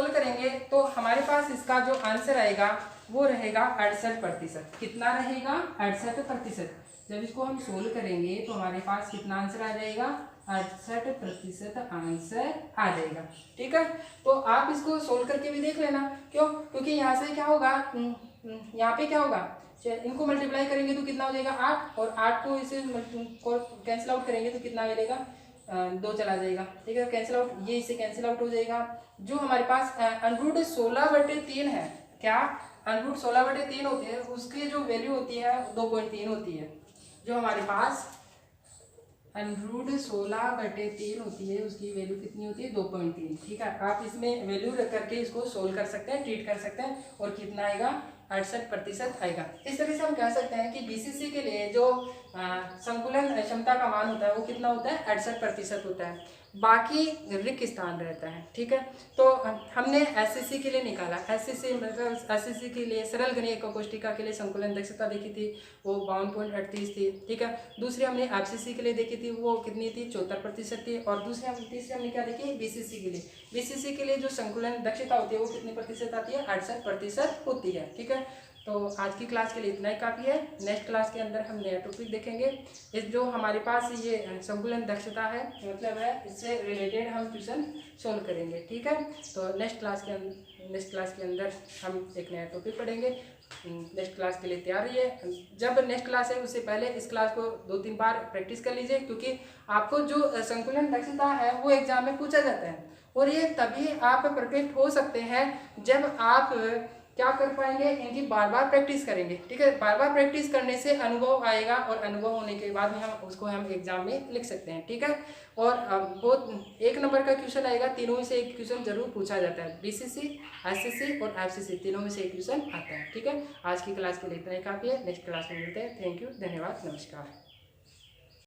करेंगे तो हमारे पास इसका जो आंसर आएगा वो रहेगा 68%। कितना रहेगा 68%। जब इसको हम सोल्व करेंगे तो हमारे पास कितना आंसर आ जाएगा 68% आंसर आ जाएगा। ठीक है, तो आप इसको सोल्व करके भी देख लेना। क्यों? क्योंकि यहाँ से क्या होगा, यहाँ पे क्या होगा, इनको मल्टीप्लाई करेंगे तो कितना हो जाएगा 8 और 8 को इसे कैंसिल आउट करेंगे तो कितना मिलेगा 2 चला जाएगा। ठीक है, कैंसिल आउट, ये इससे कैंसिल आउट हो जाएगा। जो हमारे पास अनरूट 16/3 है, क्या अनरूट 16/3 होती है, उसकी जो वैल्यू होती है 2.3 होती है। जो हमारे पास अनरूट 16/3 होती है उसकी वैल्यू कितनी होती है 2.3। ठीक है, आप इसमें वैल्यू रख करके इसको सोल्व कर सकते हैं, ट्रीट कर सकते हैं और कितना आएगा 68% आएगा। इस तरह से हम कह सकते हैं कि बीसीसी के लिए जो संकुलन क्षमता का मान होता है वो कितना होता है 68% होता है, बाकी रिक्त स्थान रहता है। ठीक है, तो हमने एसएससी के लिए निकाला, एसएससी मतलब एसएससी के लिए सरल घनीय एककोष्टिका के लिए संकुलन दक्षता देखी थी वो 52.38 थी। ठीक है, दूसरी हमने एफसीसी के लिए देखी थी वो कितनी थी 74% थी। और तीसरी हमने क्या देखी बीसीसी के लिए, बीसीसी के लिए जो संकुलन दक्षता होती है वो कितने प्रतिशत आती है 68% होती है। ठीक है, तो आज की क्लास के लिए इतना ही काफ़ी है। नेक्स्ट क्लास के अंदर हम नया टॉपिक देखेंगे। इस जो हमारे पास ये संकुलन दक्षता है मतलब है इससे रिलेटेड हम क्वेश्चन सोल्व करेंगे। ठीक है, तो नेक्स्ट क्लास के अंदर हम एक नया टॉपिक पढ़ेंगे। नेक्स्ट क्लास के लिए तैयार रहिए। जब नेक्स्ट क्लास है उससे पहले इस क्लास को 2-3 बार प्रैक्टिस कर लीजिए, क्योंकि आपको जो संकुलन दक्षता है वो एग्जाम में पूछा जाता है और ये तभी आप परफेक्ट हो सकते हैं जब आप क्या कर पाएंगे, इनकी बार बार प्रैक्टिस करेंगे। ठीक है, बार बार प्रैक्टिस करने से अनुभव आएगा और अनुभव होने के बाद में हम एग्जाम में लिख सकते हैं। ठीक है, और बहुत 1 नंबर का क्वेश्चन आएगा, तीनों में से एक क्वेश्चन जरूर पूछा जाता है। बीसीसी, एसएससी और एफसीसी तीनों में से एक क्वेश्चन आता है। ठीक है, आज की क्लास के लिए इतना ही काफ़ी है। नेक्स्ट क्लास में मिलते हैं। थैंक यू, धन्यवाद, नमस्कार।